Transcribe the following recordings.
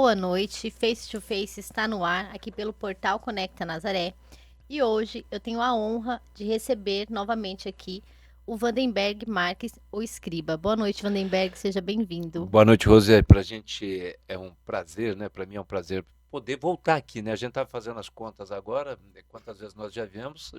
boa noite. Face to Face está no ar aqui pelo portal Conecta Nazaré. E hoje eu tenho a honra de receber novamente aqui o Vandenberg Marques, o Escriba. Boa noite, Vandenberg, seja bem-vindo. Boa noite, Rose. Para a gente é um prazer, né? Para mim é um prazer poder voltar aqui, né? A gente estava fazendo as contas agora, quantas vezes nós já viemos,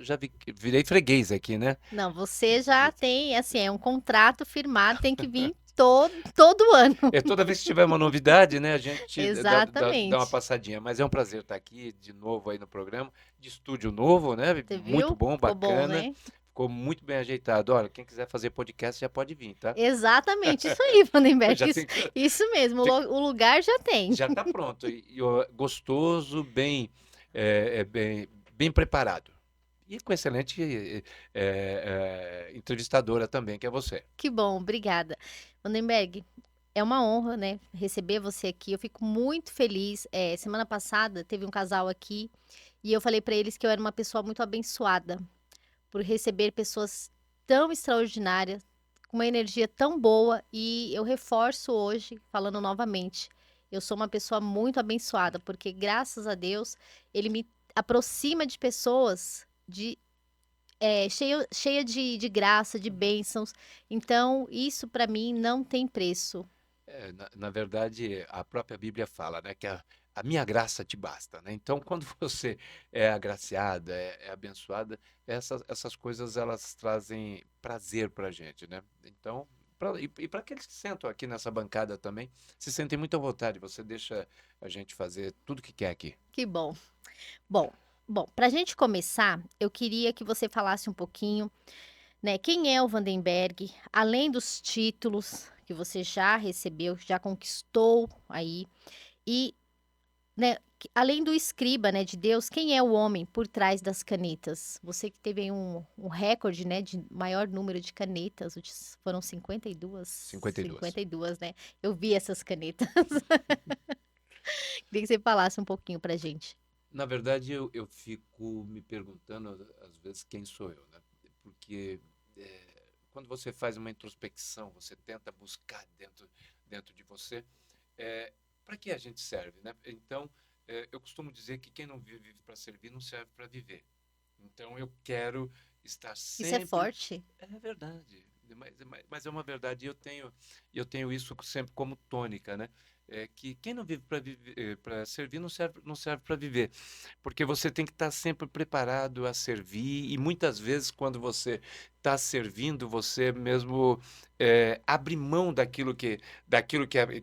virei freguês aqui, né? Não, você já tem, assim, é um contrato firmado, tem que vir todo ano. Toda vez que tiver uma novidade, né? A gente dá uma Exatamente. passadinha. Mas é um prazer estar aqui de novo aí no programa, de estúdio novo, né? Você Muito viu? bom, Ficou bom, bacana. né? Ficou muito bem ajeitado. Olha, quem quiser fazer podcast já pode vir, tá? Exatamente, isso aí, Vandenberg. Já Isso, tem, isso mesmo, tem- o lugar já tem. já está pronto. Gostoso, bem preparado. E com excelente entrevistadora também, que é você. Que bom, obrigada. Vandenberg, é uma honra, né, receber você aqui. Eu fico muito feliz. Semana passada teve um casal aqui e eu falei para eles que eu era uma pessoa muito abençoada por receber pessoas tão extraordinárias, com uma energia tão boa. E eu reforço hoje, falando novamente, eu sou uma pessoa muito abençoada, porque graças a Deus ele me aproxima de pessoas cheia de graça, de bênçãos. Então, isso para mim não tem preço. Na verdade, a própria Bíblia fala, né, que a minha graça te basta, né? Então, quando você é agraciada, é abençoada, essas coisas elas trazem prazer para a gente, né? Então, e para aqueles que sentam aqui nessa bancada também, se sentem muito à vontade, você deixa a gente fazer tudo que quer aqui. Que bom. Bom, bom, para a gente começar, eu queria que você falasse um pouquinho, né, quem é o Vandenberg, além dos títulos que você já recebeu, já conquistou aí, e, né, além do escriba, né, de Deus, quem é o homem por trás das canetas? Você que teve aí um recorde, né, de maior número de canetas, foram 52, 52. 52, né? Eu vi essas canetas. Queria que você falasse um pouquinho pra gente. Na verdade, eu fico me perguntando, às vezes, quem sou eu, né? Porque quando você faz uma introspecção, você tenta buscar dentro de você, para que a gente serve, né? Então, eu costumo dizer que quem não vive para servir não serve para viver. Então, eu quero estar Isso é sempre. forte. É verdade, mas é uma verdade. E eu tenho isso sempre como tônica, né? Que quem não vive para servir não serve para viver, porque você tem que estar sempre preparado a servir, e muitas vezes, quando você está servindo, você mesmo abre mão daquilo que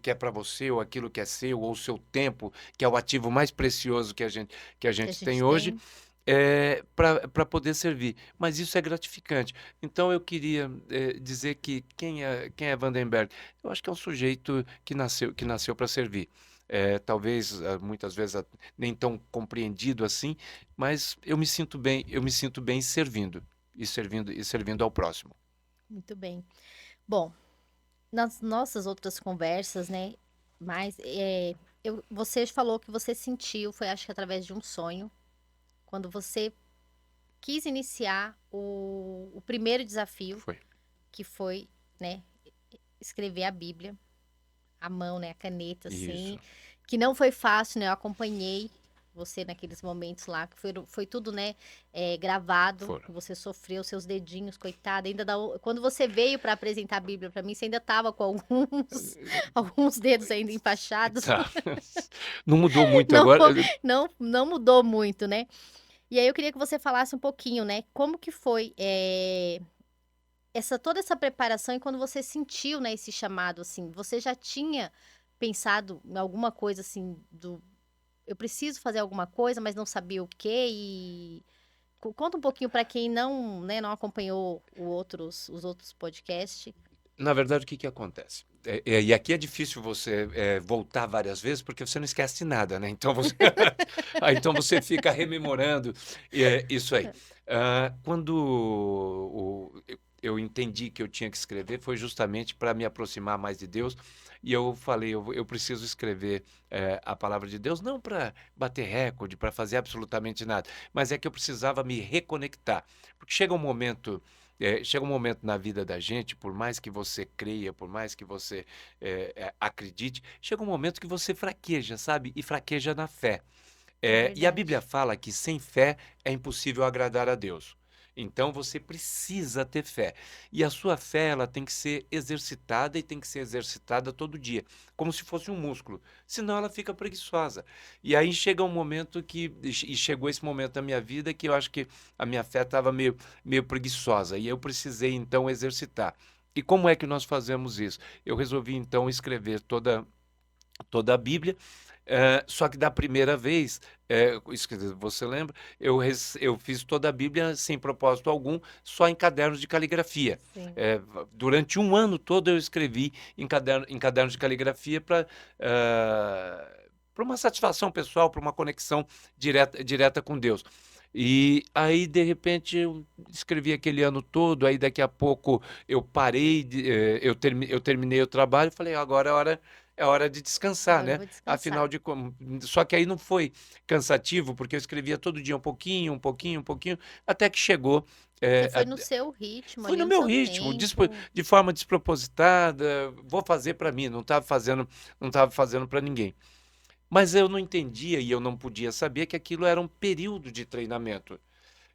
é para você, ou aquilo que é seu, ou o seu tempo, que é o ativo mais precioso que a gente, que a Que a gente tem gente hoje, tem. para poder servir. Mas isso é gratificante. Então eu queria dizer que quem é Vandenberg? Eu acho que é um sujeito que nasceu para servir. Talvez muitas vezes nem tão compreendido assim, mas eu me sinto bem servindo e servindo ao próximo. Muito bem. Bom, nas nossas outras conversas, né? Mas você falou que você sentiu, foi acho que através de um sonho, quando você quis iniciar o primeiro desafio, Foi. que foi, né, escrever a Bíblia, à mão, né, a caneta, assim, Isso. que não foi fácil, né? Eu acompanhei você naqueles momentos lá, que foi tudo, né, gravado, Foram. que você sofreu, seus dedinhos, coitada, quando você veio para apresentar a Bíblia para mim, você ainda tava com alguns, alguns dedos ainda enfaixados, Tá. Não mudou muito não, agora. não mudou muito, né? E aí eu queria que você falasse um pouquinho, né, como que foi, toda essa preparação e quando você sentiu, né, esse chamado, assim, você já tinha pensado em alguma coisa, assim, eu preciso fazer alguma coisa, mas não sabia o quê e conta um pouquinho para quem não, né, não acompanhou os outros podcasts. Na verdade, o que que acontece? E aqui é difícil você voltar várias vezes, porque você não esquece de nada, né? Então você, então você fica rememorando isso aí. Quando eu entendi que eu tinha que escrever, foi justamente para me aproximar mais de Deus. E eu falei, eu preciso escrever a palavra de Deus, não para bater recorde, para fazer absolutamente nada, mas é que eu precisava me reconectar. Porque chega um momento chega um momento na vida da gente, por mais que você creia, por mais que você acredite, chega um momento que você fraqueja, sabe? E fraqueja na fé. É E a Bíblia verdade. fala que sem fé é impossível agradar a Deus. Então você precisa ter fé. E a sua fé, ela tem que ser exercitada e tem que ser exercitada todo dia, como se fosse um músculo. Senão ela fica preguiçosa. E aí chega um momento e chegou esse momento da minha vida que eu acho que a minha fé estava meio preguiçosa. E eu precisei então exercitar. E como é que nós fazemos isso? Eu resolvi então escrever toda a Bíblia, só que da primeira vez, isso que você lembra, eu fiz toda a Bíblia sem propósito algum, só em cadernos de caligrafia. Sim. Durante um ano todo eu escrevi em cadernos de caligrafia para uma satisfação pessoal, para uma conexão direta com Deus. E aí, de repente, eu escrevi aquele ano todo, aí daqui a pouco eu parei, eu terminei o trabalho e falei, agora é hora de descansar, Agora eu né? vou descansar. Afinal de só que aí não foi cansativo, porque eu escrevia todo dia um pouquinho, até que chegou. Porque eh, foi no a- seu ritmo Fui ali, no no meu seu ritmo, tempo. de forma despropositada, vou fazer para mim, não estava fazendo para ninguém. Mas eu não entendia e eu não podia saber que aquilo era um período de treinamento.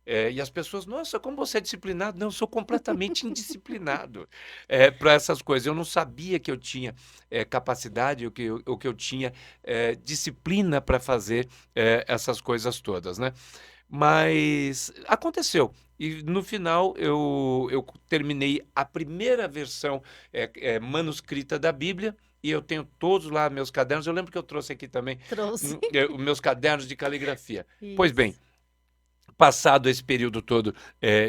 E as pessoas, nossa, como você é disciplinado? Não, eu sou completamente indisciplinado para essas coisas. Eu não sabia que eu tinha capacidade, o que eu tinha disciplina para fazer essas coisas todas, né? Mas aconteceu. E no final eu terminei a primeira versão manuscrita da Bíblia. E eu tenho todos lá meus cadernos. Eu lembro que eu trouxe aqui também Trouxe. os meus cadernos de caligrafia. Pois bem, Isso. passado esse período todo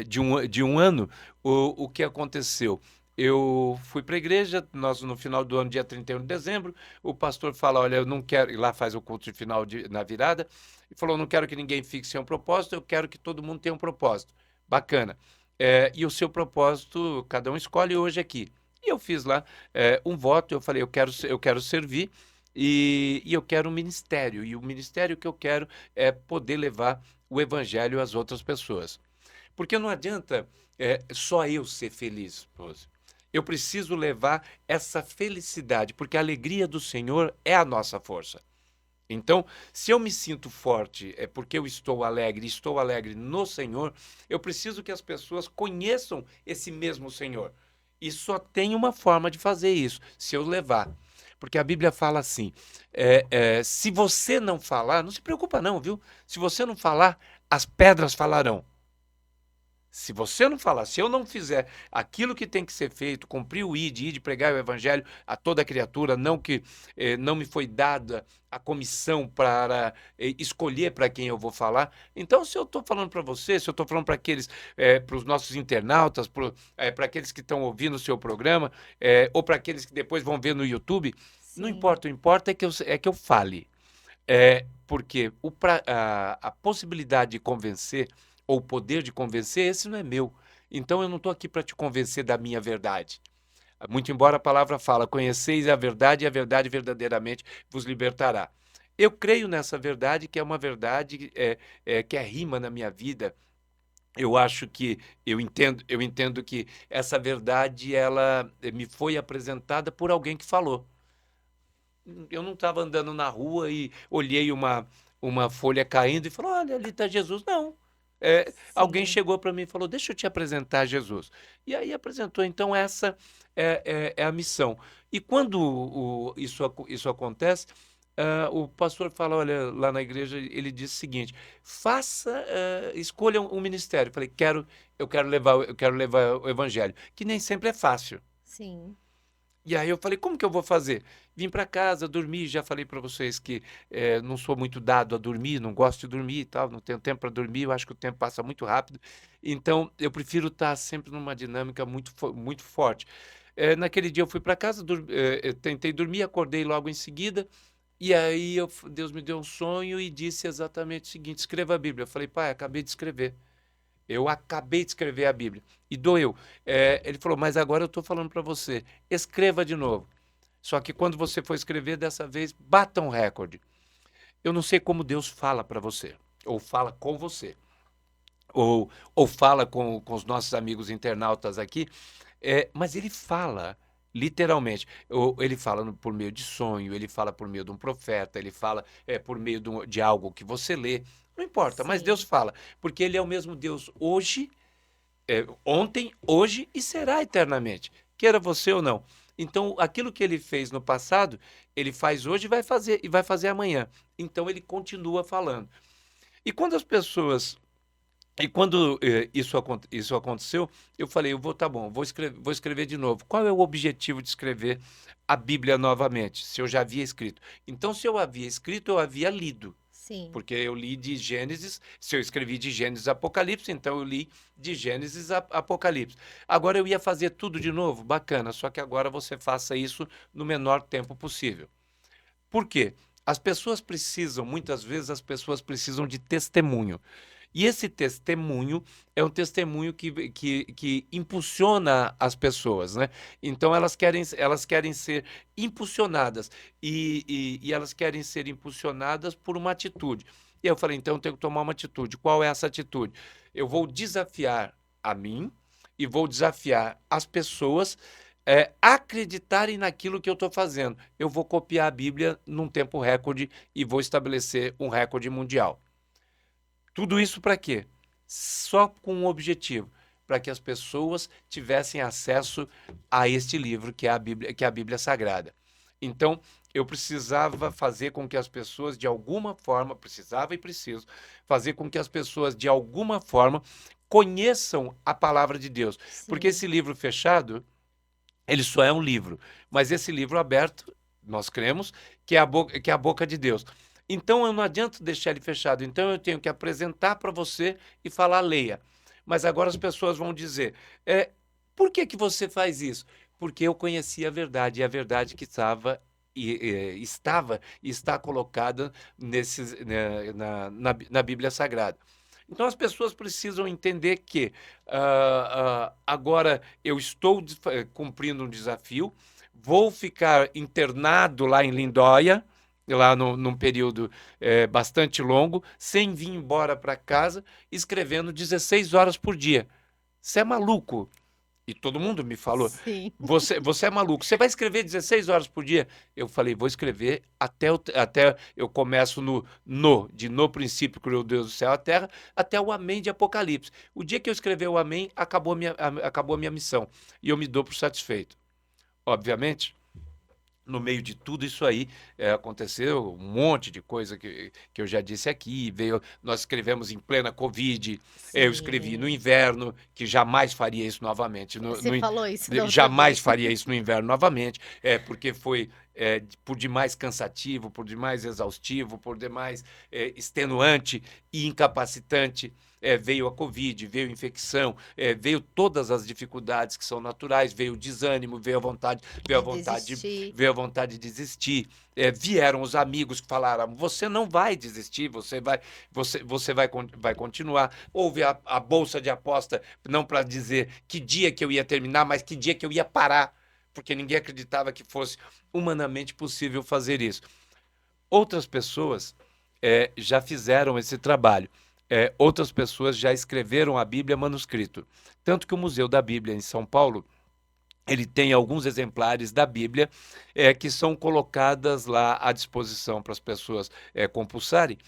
de um ano, o que aconteceu? Eu fui para a igreja, nós no final do ano, dia 31 de dezembro, o pastor fala, olha, eu não quero, e lá faz o culto de final na virada, e falou, não quero que ninguém fique sem um propósito, eu quero que todo mundo tenha um propósito. Bacana. E o seu propósito, cada um escolhe hoje aqui. E eu fiz lá um voto, eu falei, eu quero servir e eu quero um ministério. E o ministério que eu quero é poder levar o evangelho às outras pessoas. Porque não adianta só eu ser feliz, Rose. Eu preciso levar essa felicidade, porque a alegria do Senhor é a nossa força. Então, se eu me sinto forte é porque eu estou alegre no Senhor, eu preciso que as pessoas conheçam esse mesmo Senhor. E só tem uma forma de fazer isso, se eu levar. Porque a Bíblia fala assim: se você não falar, não se preocupa, não, viu? Se você não falar, as pedras falarão. Se você não falar, se eu não fizer aquilo que tem que ser feito, cumprir o ide pregar o evangelho a toda criatura, não que não me foi dada a comissão para escolher para quem eu vou falar. Então, se eu estou falando para você, se eu estou falando para para os nossos internautas, para aqueles que estão ouvindo o seu programa, ou para aqueles que depois vão ver no YouTube, não Sim. importa, o importa é que eu fale. Porque a possibilidade de convencer, ou o poder de convencer, esse não é meu. Então eu não estou aqui para te convencer da minha verdade. Muito embora a palavra fala, conheceis a verdade e a verdade verdadeiramente vos libertará. Eu creio nessa verdade, que é uma verdade que é rima na minha vida. Eu acho que eu entendo que essa verdade ela me foi apresentada por alguém que falou. Eu não estava andando na rua e olhei uma folha caindo e falou: olha, ali está Jesus. Não. Alguém Sim. chegou para mim e falou: deixa eu te apresentar Jesus. E aí apresentou. Então, essa é a missão. E quando isso acontece, o pastor fala: olha, lá na igreja, ele diz o seguinte: escolha um ministério. Eu falei: eu quero levar o evangelho, que nem sempre é fácil. Sim. E aí eu falei, como que eu vou fazer? Vim para casa, dormi, já falei para vocês que não sou muito dado a dormir, não gosto de dormir e tal, não tenho tempo para dormir, eu acho que o tempo passa muito rápido. Então, eu prefiro estar sempre numa dinâmica muito forte. Naquele dia eu fui para casa, eu tentei dormir, acordei logo em seguida, e aí Deus me deu um sonho e disse exatamente o seguinte, escreva a Bíblia. Eu falei, pai, acabei de escrever. Eu acabei de escrever a Bíblia e doeu. Ele falou, mas agora eu estou falando para você, escreva de novo. Só que quando você for escrever dessa vez, bata um recorde. Eu não sei como Deus fala para você ou fala com você. ou fala com os nossos amigos internautas aqui, mas ele fala literalmente. Ele fala por meio de sonho, ele fala por meio de um profeta, ele fala por meio de algo que você lê. Não importa, mas Deus Sim, fala, porque Ele é o mesmo Deus hoje, ontem, hoje e será eternamente, queira você ou não. Então, aquilo que ele fez no passado, ele faz hoje e vai fazer amanhã. Então, ele continua falando. E quando as pessoas e quando isso aconteceu, eu falei, tá bom, vou escrever de novo. Qual é o objetivo de escrever a Bíblia novamente, se eu já havia escrito? Então, se eu havia escrito, eu havia lido. sim. Porque eu li de Gênesis, se eu escrevi de Gênesis a Apocalipse, então eu li de Gênesis a Apocalipse. Agora eu ia fazer tudo de novo? Bacana, só que agora você faça isso no menor tempo possível. Por quê? Muitas vezes as pessoas precisam de testemunho. E esse testemunho é um testemunho que impulsiona as pessoas, né? Então elas querem ser impulsionadas e elas querem ser impulsionadas por uma atitude. E eu falei, então eu tenho que tomar uma atitude. Qual é essa atitude? Eu vou desafiar a mim e vou desafiar as pessoas acreditarem naquilo que eu estou fazendo. Eu vou copiar a Bíblia num tempo recorde e vou estabelecer um recorde mundial. Tudo isso para quê? Só com um objetivo, para que as pessoas tivessem acesso a este livro que é a Bíblia Sagrada. Então, eu precisava fazer com que as pessoas, de alguma forma, precisava e preciso, fazer com que as pessoas, de alguma forma, conheçam a palavra de Deus. Porque Sim. esse livro fechado, ele só é um livro, mas esse livro aberto, nós cremos, que é a boca de Deus. Então, eu não adianta deixar ele fechado. Então, eu tenho que apresentar para você e falar, leia. Mas agora as pessoas vão dizer, por que que você faz isso? Porque eu conheci a verdade, e a verdade que estava e está colocada na Bíblia Sagrada. Então, as pessoas precisam entender que agora eu estou cumprindo um desafio, vou ficar internado lá em Lindóia, lá num período bastante longo, sem vir embora para casa, escrevendo 16 horas por dia. Você é maluco? E todo mundo me falou, Sim. você é maluco, você vai escrever 16 horas por dia? Eu falei, vou escrever até eu começo no princípio criou Deus do céu e a terra, até o amém de Apocalipse. O dia que eu escrever o amém, acabou a minha missão. E eu me dou por satisfeito. Obviamente, no meio de tudo isso aí, aconteceu um monte de coisa que eu já disse aqui. Nós escrevemos em plena Covid, eu escrevi no Sim. inverno, que jamais faria isso novamente. Você falou isso da outra Jamais vez. faria isso no inverno novamente, porque foi por demais cansativo, por demais exaustivo, por demais extenuante e incapacitante. Veio a Covid, veio a infecção, veio todas as dificuldades que são naturais, veio o desânimo, veio a De vontade desistir. veio a vontade de desistir. Vieram os amigos que falaram: você não vai desistir, vai continuar. Houve a bolsa de aposta, não para dizer que dia que eu ia terminar, mas que dia que eu ia parar, porque ninguém acreditava que fosse humanamente possível fazer isso. Outras pessoas já fizeram esse trabalho. Outras pessoas já escreveram a Bíblia manuscrito. Tanto que o Museu da Bíblia em São Paulo ele tem alguns exemplares da Bíblia que são colocadas lá à disposição para as pessoas compulsarem,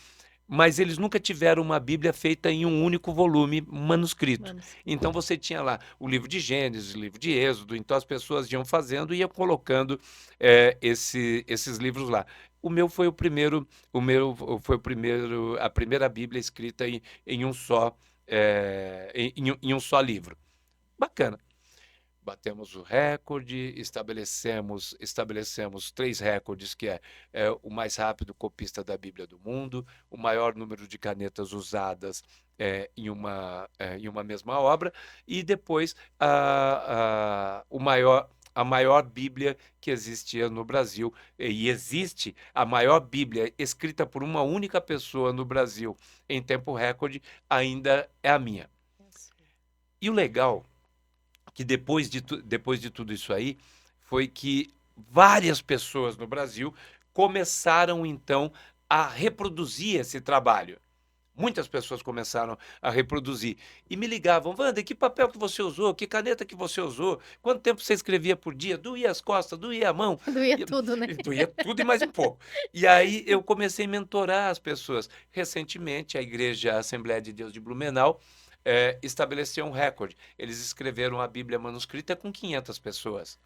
mas eles nunca tiveram uma Bíblia feita em um único volume manuscrito. Vamos. Então você tinha lá o livro de Gênesis, o livro de Êxodo, então as pessoas iam fazendo e iam colocando esses livros lá. A primeira Bíblia escrita em um só, em um só livro. Bacana. Batemos o recorde, estabelecemos 3 recordes, que é o mais rápido copista da Bíblia do mundo, o maior número de canetas usadas em uma mesma obra, e depois a maior Bíblia que existia no Brasil. E existe a maior Bíblia escrita por uma única pessoa no Brasil em tempo recorde, ainda é a minha. E o legal que depois de tudo isso aí, foi que várias pessoas no Brasil começaram, então, a reproduzir esse trabalho. Muitas pessoas começaram a reproduzir e me ligavam: "Wander, que papel que você usou? Que caneta que você usou? Quanto tempo você escrevia por dia? Doía as costas, doía a mão", Doía e tudo, né. e doía tudo e mais um pouco. E aí eu comecei a mentorar as pessoas. Recentemente, a igreja Assembleia de Deus de Blumenau, estabeleceu um recorde. Eles escreveram a Bíblia manuscrita com 500 pessoas,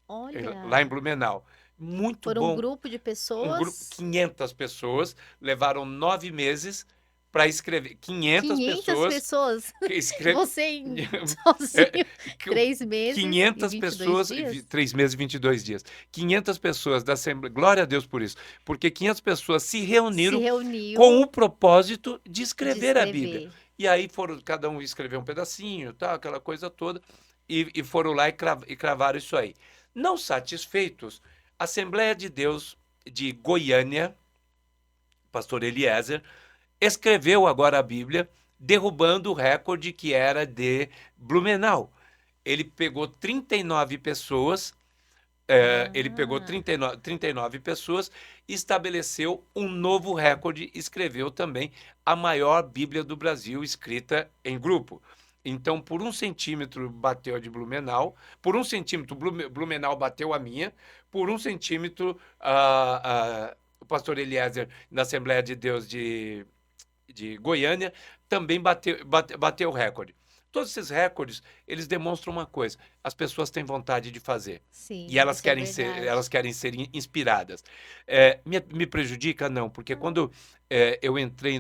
lá em Olha, Blumenau. Muito por um bom. grupo de Um grupo, pessoas, 500 pessoas, levaram 9 meses para escrever. 500 500 pessoas pessoas, que escreve você é, sozinho, que o 3 meses e 500 22 pessoas, dias? 3 meses e 22 dias. 500 pessoas da Assembleia, glória a Deus por isso, porque 500 pessoas se Se reuniram com reuniu o propósito de de escrever a Bíblia. escrever. E aí foram, cada um escreveu um pedacinho, tal, aquela coisa toda, e foram lá e cravaram isso aí. Não satisfeitos, a Assembleia de Deus de Goiânia, pastor Eliezer, escreveu agora a Bíblia, derrubando o recorde que era de Blumenau. Ele pegou 39 pessoas, ele pegou Ah, 39 pessoas e estabeleceu um novo recorde, escreveu também a maior Bíblia do Brasil escrita em grupo. Então, por 1 centímetro bateu a de Blumenau, por 1 centímetro Blumenau bateu a minha, por 1 centímetro o pastor Eliezer, na Assembleia de Deus de Goiânia, também bateu o recorde. Todos esses recordes, eles demonstram uma coisa: as pessoas têm vontade de fazer. E sim, isso é verdade. elas querem ser inspiradas. Me prejudica? Não, porque Não, quando eu entrei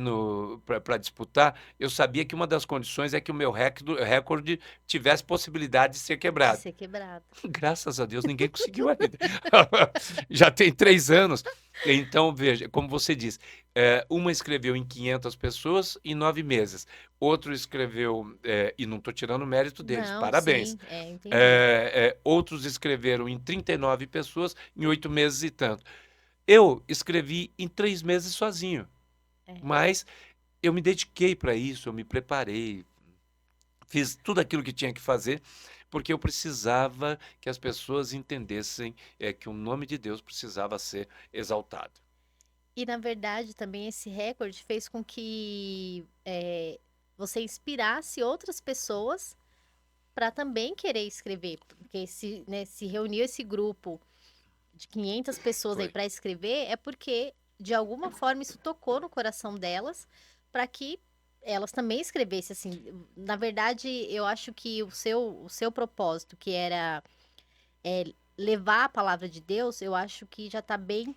para disputar, eu sabia que uma das condições é que o meu recorde tivesse possibilidade de ser de quebrado. ser quebrado. Graças a Deus, ninguém conseguiu ainda. Já tem 3 anos. Então, veja, como você diz, uma escreveu em 500 pessoas em 9 meses. Outro escreveu, e não estou tirando o mérito deles, Não, parabéns. sim, entendi. Outros escreveram em 39 pessoas em 8 meses e tanto. Eu escrevi em 3 meses sozinho, É. mas eu me dediquei para isso, eu me preparei, fiz tudo aquilo que tinha que fazer, porque eu precisava que as pessoas entendessem que o nome de Deus precisava ser exaltado. E na verdade também esse recorde fez com que você inspirasse outras pessoas para também querer escrever, porque se reuniu esse grupo de 500 pessoas aí Foi. para escrever, é porque de alguma forma isso tocou no coração delas para que elas também escrevessem assim. Na verdade, eu acho que o seu propósito, que era levar a palavra de Deus, eu acho que já está bem,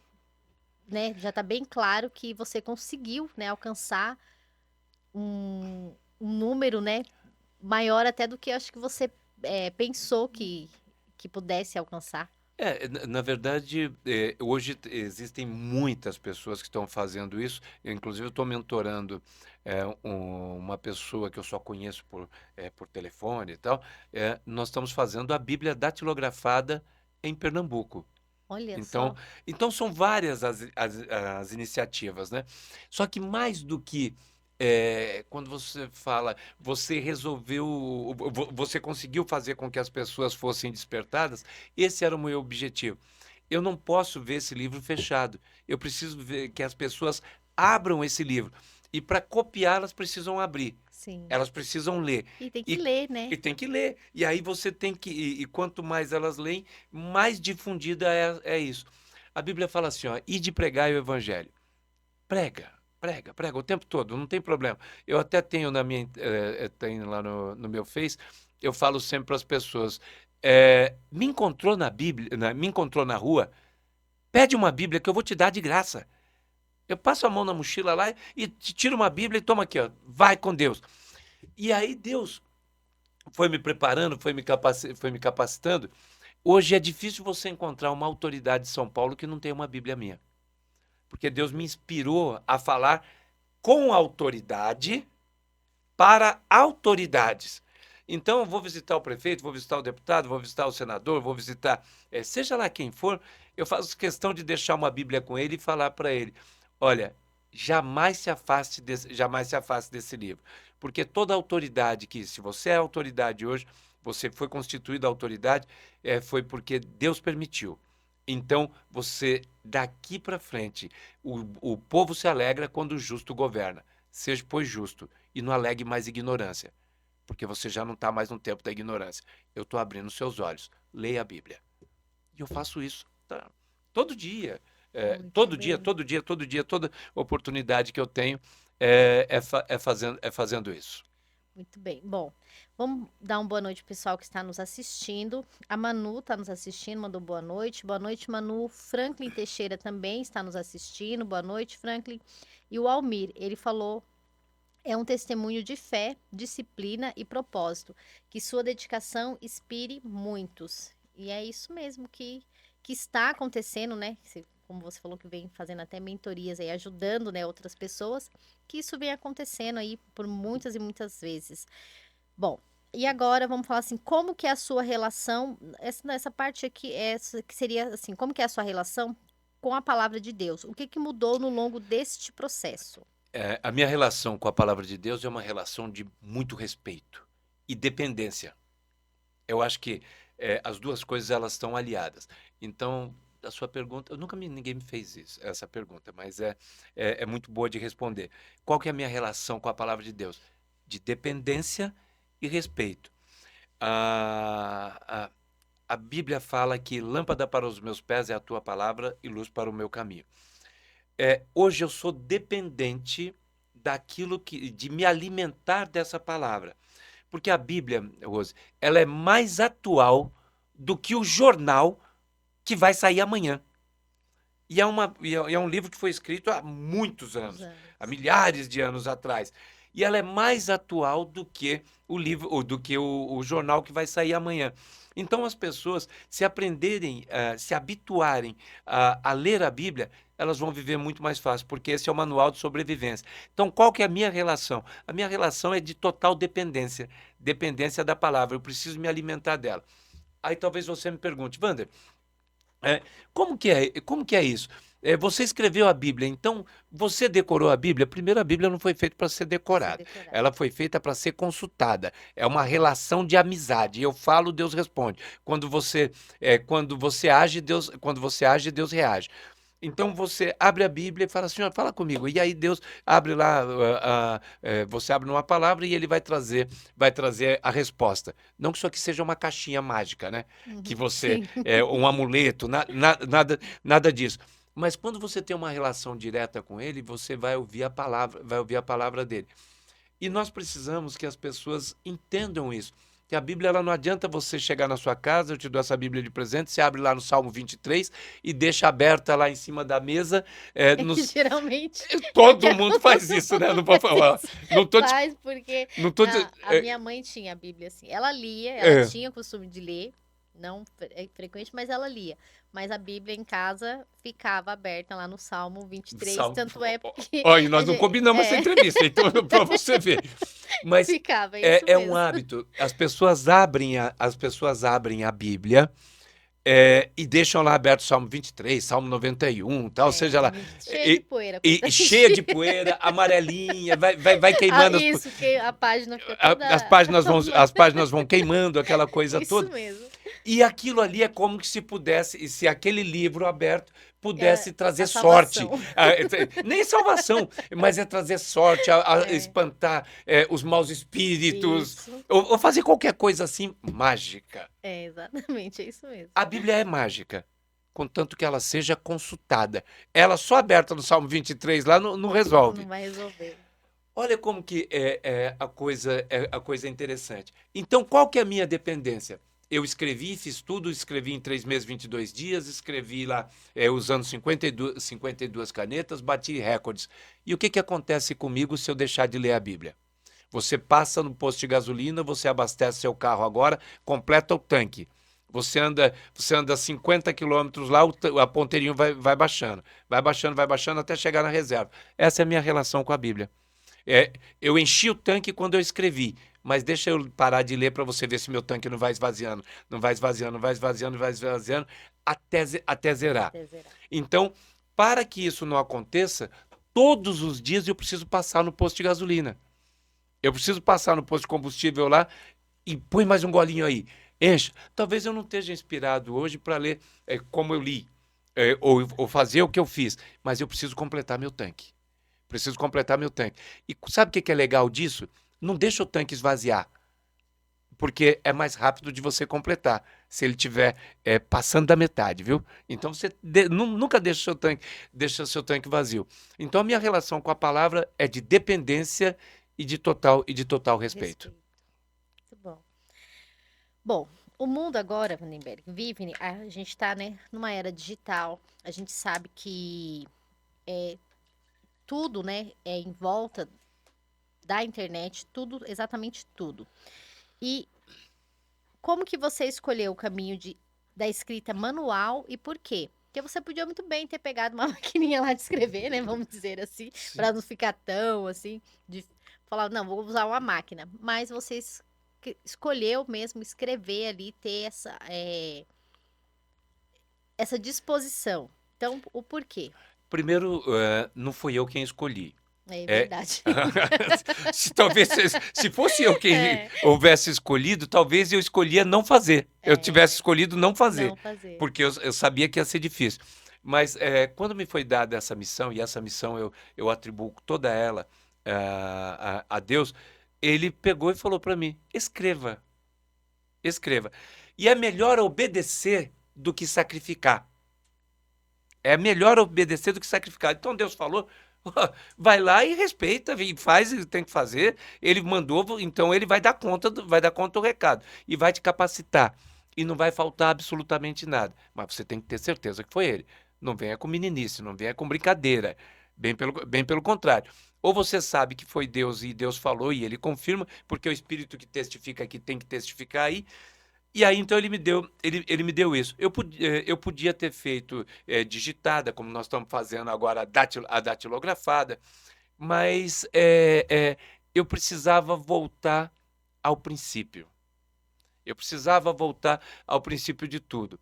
né, já tá bem claro que você conseguiu, né, alcançar um número, né, maior até do que eu acho que você pensou que pudesse alcançar. Na verdade, hoje existem muitas pessoas que estão fazendo isso. Eu, inclusive, estou mentorando uma pessoa que eu só conheço por telefone e tal. Nós estamos fazendo a Bíblia datilografada em Pernambuco. Olha Então, só. então são várias as iniciativas, né? Só que mais do que quando você fala, você resolveu, você conseguiu fazer com que as pessoas fossem despertadas, esse era o meu objetivo. Eu não posso ver esse livro fechado. Eu preciso ver que as pessoas abram esse livro. E para copiar, elas precisam abrir. Sim. Elas precisam ler. E tem que E, ler, né? e tem que ler. E aí você tem que. E quanto mais elas leem, mais difundida é isso. A Bíblia fala assim: ó, ide pregar o evangelho. Prega, prega, prega o tempo todo, não tem problema. Eu até tenho tenho lá no meu Face, eu falo sempre para as pessoas: me encontrou na Bíblia, me encontrou na rua, pede uma Bíblia que eu vou te dar de graça. Eu passo a mão na mochila lá e te tiro uma Bíblia e toma aqui, ó, vai com Deus. E aí Deus foi me preparando, foi me capacitando. Hoje é difícil você encontrar uma autoridade de São Paulo que não tenha uma Bíblia minha. Porque Deus me inspirou a falar com autoridade para autoridades. Então, eu vou visitar o prefeito, vou visitar o deputado, vou visitar o senador, vou visitar, seja lá quem for, eu faço questão de deixar uma Bíblia com ele e falar para ele: olha, jamais se afaste desse livro. Porque toda autoridade que, se você é autoridade hoje, você foi constituída autoridade, foi porque Deus permitiu. Então, você, daqui para frente, o povo se alegra quando o justo governa. seja, pois, justo, e não alegue mais ignorância, porque você já não está mais no tempo da ignorância. Eu estou abrindo seus olhos. Leia a Bíblia. E eu faço isso, tá? Todo dia. Muito Todo dia, bem. todo dia, todo dia, toda oportunidade que eu tenho é fazendo isso. Muito bem. Bom, vamos dar uma boa noite pro pessoal que está nos assistindo. A Manu está nos assistindo, mandou boa noite. Boa noite, Manu. Franklin Teixeira também está nos assistindo. Boa noite, Franklin. E o Almir, ele falou: é um testemunho de fé, disciplina e propósito, que sua dedicação inspire muitos. E é isso mesmo que está acontecendo, né? Como você falou que vem fazendo até mentorias aí, ajudando, né, outras pessoas, que isso vem acontecendo aí por muitas e muitas vezes. Bom, e agora vamos falar assim, como que é a sua relação, essa parte aqui, essa que seria assim, como que é a sua relação com a palavra de Deus? O que que mudou no longo deste processo? A minha relação com a palavra de Deus é uma relação de muito respeito e dependência. Eu acho que as duas coisas elas estão aliadas. Então, a sua pergunta, ninguém me fez essa pergunta, mas é muito boa de responder. Qual que é a minha relação com a palavra de Deus? De dependência e respeito. A, a, a Bíblia fala que lâmpada para os meus pés é a tua palavra e luz para o meu caminho. Hoje eu sou dependente de me alimentar dessa palavra. Porque a Bíblia, Rose, ela é mais atual do que o jornal que vai sair amanhã. E é um livro que foi escrito há muitos Os anos, há anos. milhares de anos atrás. E ela é mais atual do que o livro, ou do que o jornal que vai sair amanhã. Então, as pessoas, se aprenderem, se habituarem a ler a Bíblia, elas vão viver muito mais fácil, porque esse é o manual de sobrevivência. Então, qual que é a minha relação? A minha relação é de total dependência, dependência da palavra. Eu preciso me alimentar dela. Aí talvez você me pergunte, Wander, é, como que é isso? Você escreveu a Bíblia, então você decorou a Bíblia? Primeiro, a Bíblia não foi feita para ser Para ser decorada, decorado. ela foi feita para ser consultada. É uma relação de amizade. Eu falo, Deus responde. Quando você age, Deus reage. Então você abre a Bíblia e fala, Senhor, fala comigo. E aí Deus abre lá, você abre numa palavra e ele vai trazer a resposta. Não que isso aqui seja uma caixinha mágica, né? Que Uhum, você sim. um amuleto, nada disso. Mas quando você tem uma relação direta com ele, você vai ouvir a palavra dele. E nós precisamos que as pessoas entendam isso. Que a Bíblia, ela não adianta você chegar na sua casa, eu te dou essa Bíblia de presente, você abre lá no Salmo 23 e deixa aberta lá em cima da mesa. É que geralmente é o que Todo mundo faz isso, né? Não vou falar. acontece. Não tô, Faz porque não tô, a minha mãe tinha a Bíblia assim. Ela lia, ela é, tinha o costume de ler, não frequente, mas ela lia. Mas a Bíblia em casa ficava aberta lá no Salmo 23, Salmo. tanto é porque Olha, a nós não gente, combinamos essa entrevista, então para você ver. Mas ficava, é isso é um mesmo. hábito. As pessoas abrem a Bíblia e deixam lá aberto o Salmo 23, Salmo 91, tal, seja lá. Cheia de E, poeira, e coitadinha. cheia de poeira, amarelinha, vai Ah, queimando isso, que a página ficou toda as páginas vão queimando, aquela coisa isso toda. mesmo. E aquilo ali é como que se pudesse, se aquele livro aberto pudesse trazer A sorte. salvação. Nem salvação, mas é trazer sorte, espantar os maus espíritos, Isso. ou fazer qualquer coisa assim mágica. É, exatamente, é isso mesmo. A Bíblia é mágica, contanto que ela seja consultada. Ela só aberta no Salmo 23 lá não resolve. Não vai resolver. Olha como que a coisa interessante. Então, qual que é a minha dependência? Eu escrevi, fiz tudo, escrevi em 3 meses, 22 dias, escrevi lá usando 52 canetas, bati recordes. E o que, que acontece comigo se eu deixar de ler a Bíblia? Você passa no posto de gasolina, você abastece seu carro agora, completa o tanque. Você anda 50 quilômetros lá, a ponteirinho vai baixando. Vai baixando até chegar na reserva. Essa é a minha relação com a Bíblia. Eu enchi o tanque quando eu escrevi, mas deixa eu parar de ler para você ver se meu tanque não vai esvaziando, não vai esvaziando, não vai esvaziando, não vai esvaziando, até zerar. Até zerar. Então, para que isso não aconteça, todos os dias eu preciso passar no posto de gasolina. Eu preciso passar no posto de combustível lá e põe mais um golinho aí. Encha. Talvez eu não esteja inspirado hoje para ler como eu li, ou fazer o que eu fiz, mas eu preciso completar meu tanque. Preciso completar meu tanque. E sabe o que que é legal disso? Não deixa o tanque esvaziar, porque é mais rápido de você completar, se ele tiver passando da metade, viu? Então você nunca deixa seu tanque vazio. Então a minha relação com a palavra é de dependência e de total respeito. Respeito. Muito bom. Bom, o mundo agora, Vandenberg, vive, a gente está, né, numa era digital. A gente sabe que tudo, né, é em volta da internet, tudo, exatamente tudo. E como que você escolheu o caminho da escrita manual e por quê? Porque você podia muito bem ter pegado uma maquininha lá de escrever, né? Vamos dizer assim, Sim. para não ficar tão assim, de falar, não, vou usar uma máquina. Mas você escolheu mesmo escrever ali, ter essa disposição. Então, o porquê? Primeiro, não fui eu quem escolhi. É É, verdade. talvez se fosse eu quem É, houvesse escolhido, talvez eu escolhia não fazer. Eu tivesse é, escolhido não fazer, não fazer. porque eu sabia que ia ser difícil. Mas quando me foi dada essa missão, e essa missão eu atribuo toda ela a Deus, ele pegou e falou para mim: escreva, escreva. E é melhor obedecer do que sacrificar. É melhor obedecer do que sacrificar. Então Deus falou, vai lá e respeita, e faz o que tem que fazer. Ele mandou, então ele vai dar conta do recado e vai te capacitar. E não vai faltar absolutamente nada. Mas você tem que ter certeza que foi ele. Não venha com meninice, não venha com brincadeira. Bem pelo contrário. Ou você sabe que foi Deus e Deus falou e ele confirma, porque o Espírito que testifica aqui tem que testificar aí. E aí, então, ele me deu isso. Eu podia ter feito digitada, como nós estamos fazendo agora, a datilografada, mas eu precisava voltar ao princípio. Eu precisava voltar ao princípio de tudo.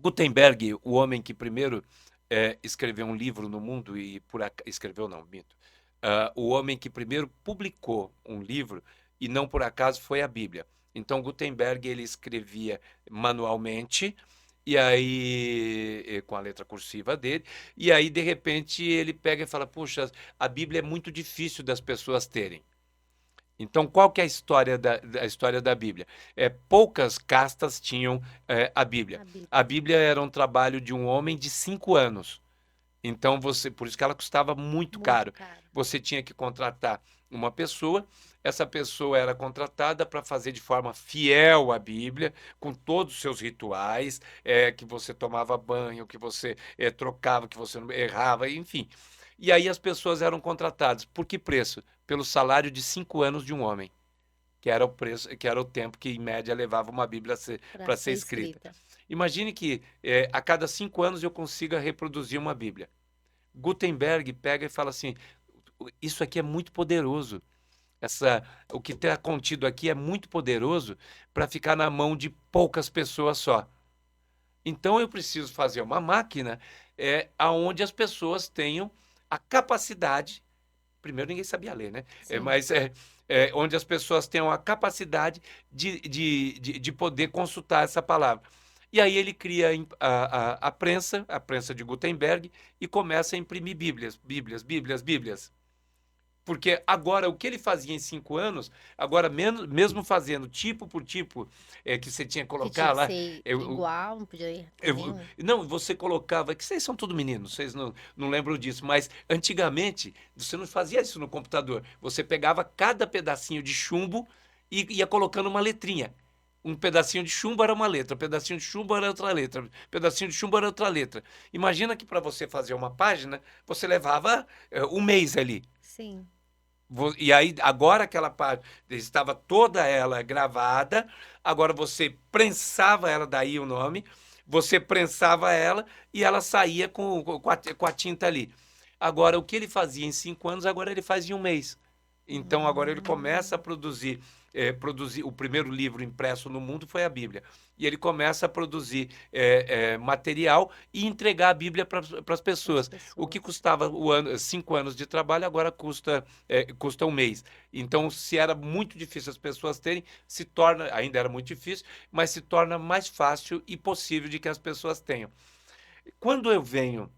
Gutenberg, o homem que primeiro escreveu um livro no mundo, e escreveu não, minto. O homem que primeiro publicou um livro, e não por acaso foi a Bíblia. Então, Gutenberg ele escrevia manualmente, e aí, com a letra cursiva dele, e aí, de repente, ele pega e fala: Puxa, a Bíblia é muito difícil das pessoas terem. Então, qual que é a história da Bíblia? Poucas castas tinham a Bíblia. A Bíblia. A Bíblia era um trabalho de um homem de 5 anos. Então, por isso que ela custava muito Muito caro. caro. Você tinha que contratar uma pessoa, essa pessoa era contratada para fazer de forma fiel a Bíblia, com todos os seus rituais, que você tomava banho, que você trocava, que você não errava, enfim. E aí as pessoas eram contratadas. Por que preço? Pelo salário de 5 anos de um homem, que era o preço, que era o tempo que, em média, levava uma Bíblia Para para ser ser escrita. escrita. Imagine que a cada 5 anos eu consiga reproduzir uma Bíblia. Gutenberg pega e fala assim: isso aqui é muito poderoso. O que está contido aqui é muito poderoso para ficar na mão de poucas pessoas só. Então eu preciso fazer uma máquina aonde as pessoas tenham a capacidade. Primeiro, ninguém sabia ler, né? Sim. Mas onde as pessoas tenham a capacidade de poder consultar essa palavra. E aí ele cria a prensa de Gutenberg, e começa a imprimir Bíblias. Porque agora, o que ele fazia em 5 anos, agora mesmo fazendo tipo por tipo, que você tinha que Que tinha colocar que lá, ser eu, igual, não podia ter eu- nenhum. não, você colocava, que vocês são tudo meninos, vocês não lembram disso, mas antigamente você não fazia isso no computador. Você pegava cada pedacinho de chumbo e ia colocando uma letrinha. Um pedacinho de chumbo era uma letra, um pedacinho de chumbo era outra letra, um pedacinho de chumbo era outra letra. Imagina que para você fazer uma página, você levava um mês ali. Sim. E aí, agora aquela página estava toda ela gravada, agora você prensava ela, daí o nome, você prensava ela e ela saía com a tinta ali. Agora, o que ele fazia em 5 anos, agora ele faz em um mês. Então, agora ele começa a Hum, produzir. O primeiro livro impresso no mundo foi a Bíblia. E ele começa a produzir material e entregar a Bíblia para as para as pessoas. O que pessoas. custava 5 anos de trabalho, agora custa um mês. Então, se era muito difícil as pessoas terem, ainda era muito difícil, mas se torna mais fácil e possível de que as pessoas tenham. Quando eu venho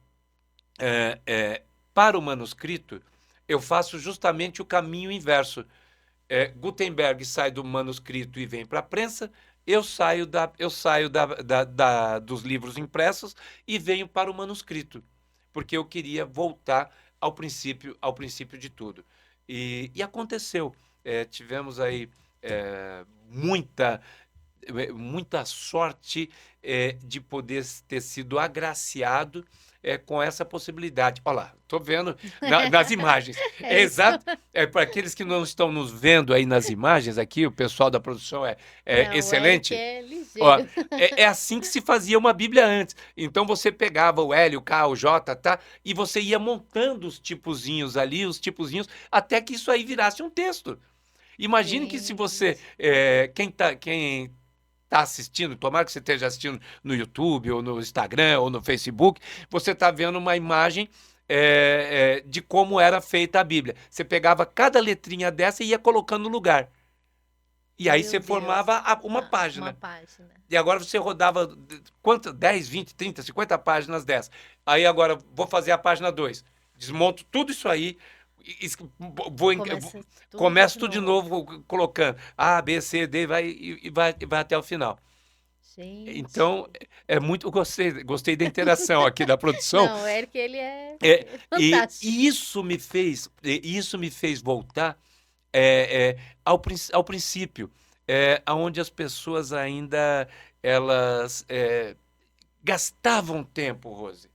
é, é, para o manuscrito, eu faço justamente o caminho inverso. Gutenberg sai do manuscrito e vem para a prensa, eu saio dos livros impressos e venho para o manuscrito, porque eu queria voltar ao princípio de tudo. E aconteceu. Tivemos aí muita sorte de poder ter sido agraciado com essa possibilidade. Olha lá, estou vendo nas imagens. É É isso. exato. Para aqueles que não estão nos vendo aí nas imagens, aqui o pessoal da produção é Não, o Eric excelente. é Ó, ligeiro. é assim que se fazia uma Bíblia antes. Então você pegava o L, o K, o J, tá? E você ia montando os tipozinhos ali, os tipozinhos, até que isso aí virasse um texto. Imagine que se você, Gente. quem tá assistindo, tomara que você esteja assistindo no YouTube, ou no Instagram, ou no Facebook, você está vendo uma imagem de como era feita a Bíblia. Você pegava cada letrinha dessa e ia colocando no lugar. E aí Meu você Deus. formava uma Uma página. página. E agora você rodava quantas? 10, 20, 30, 50 páginas dessa. Aí agora vou fazer a página 2. Desmonto tudo isso aí, vou, Começa tudo começo de tudo de novo. novo colocando A, B, C, D, vai até o final. Então, Gente. muito. Gostei da interação aqui da produção. Não, o Eric, ele é É, fantástico. isso me fez voltar ao princípio, onde as pessoas ainda elas gastavam tempo, Rose.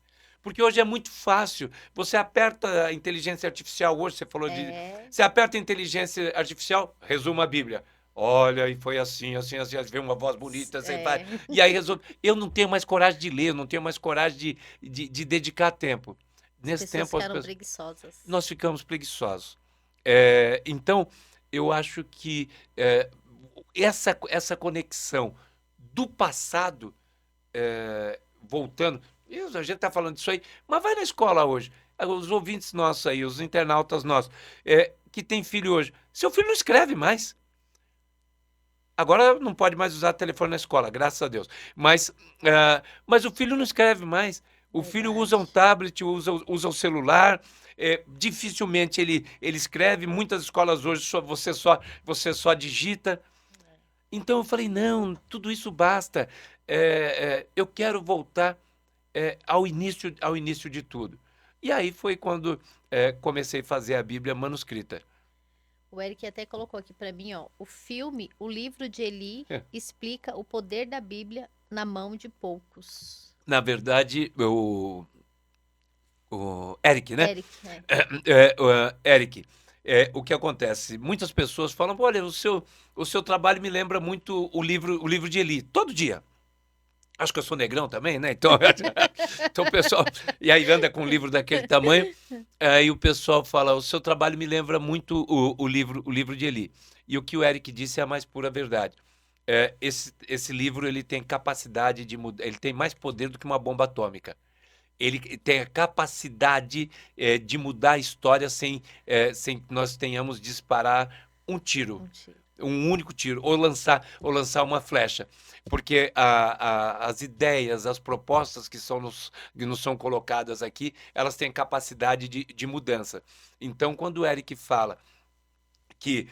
Porque hoje é muito fácil. Você aperta a inteligência artificial hoje, você falou de. É, Você aperta a inteligência artificial, resuma a Bíblia. Olha, e foi assim, assim, assim, vê uma voz bonita, você vai. é. E aí resolve. Eu não tenho mais coragem de ler, eu não tenho mais coragem de dedicar tempo. As Nesse pessoas tempo, ficaram preguiçosas. nós ficamos preguiçosos. Então, eu acho que essa conexão do passado voltando. Isso, a gente está falando disso aí, mas vai na escola hoje. Os ouvintes nossos aí, os internautas nossos, que tem filho hoje. Seu filho não escreve mais. Agora não pode mais usar telefone na escola, graças a Deus. Mas o filho não escreve mais. O filho usa um Verdade. tablet, usa o celular. Dificilmente ele escreve. Muitas escolas hoje você só digita. Então eu falei, não, tudo isso basta. Eu quero voltar ao início de tudo. E aí foi quando comecei a fazer a Bíblia manuscrita. O Eric até colocou aqui pra mim, ó, o filme O Livro de Eli É. explica o poder da Bíblia na mão de poucos. Na verdade, o Eric, né? Eric, é. Eric, o que acontece? Muitas pessoas falam, olha, o seu trabalho me lembra muito o livro de Eli, todo dia. Acho que eu sou negrão também, né? Então o pessoal. E aí anda com um livro daquele tamanho, aí o pessoal fala: o seu trabalho me lembra muito o livro de Eli. E o que o Eric disse é a mais pura verdade. Esse livro ele tem capacidade de mudar, ele tem mais poder do que uma bomba atômica. Ele tem a capacidade de mudar a história sem que nós tenhamos de disparar um tiro, Um tiro. um único tiro, ou lançar uma flecha. Porque as ideias, as propostas que nos são colocadas aqui, elas têm capacidade de mudança. Então, quando o Eric fala que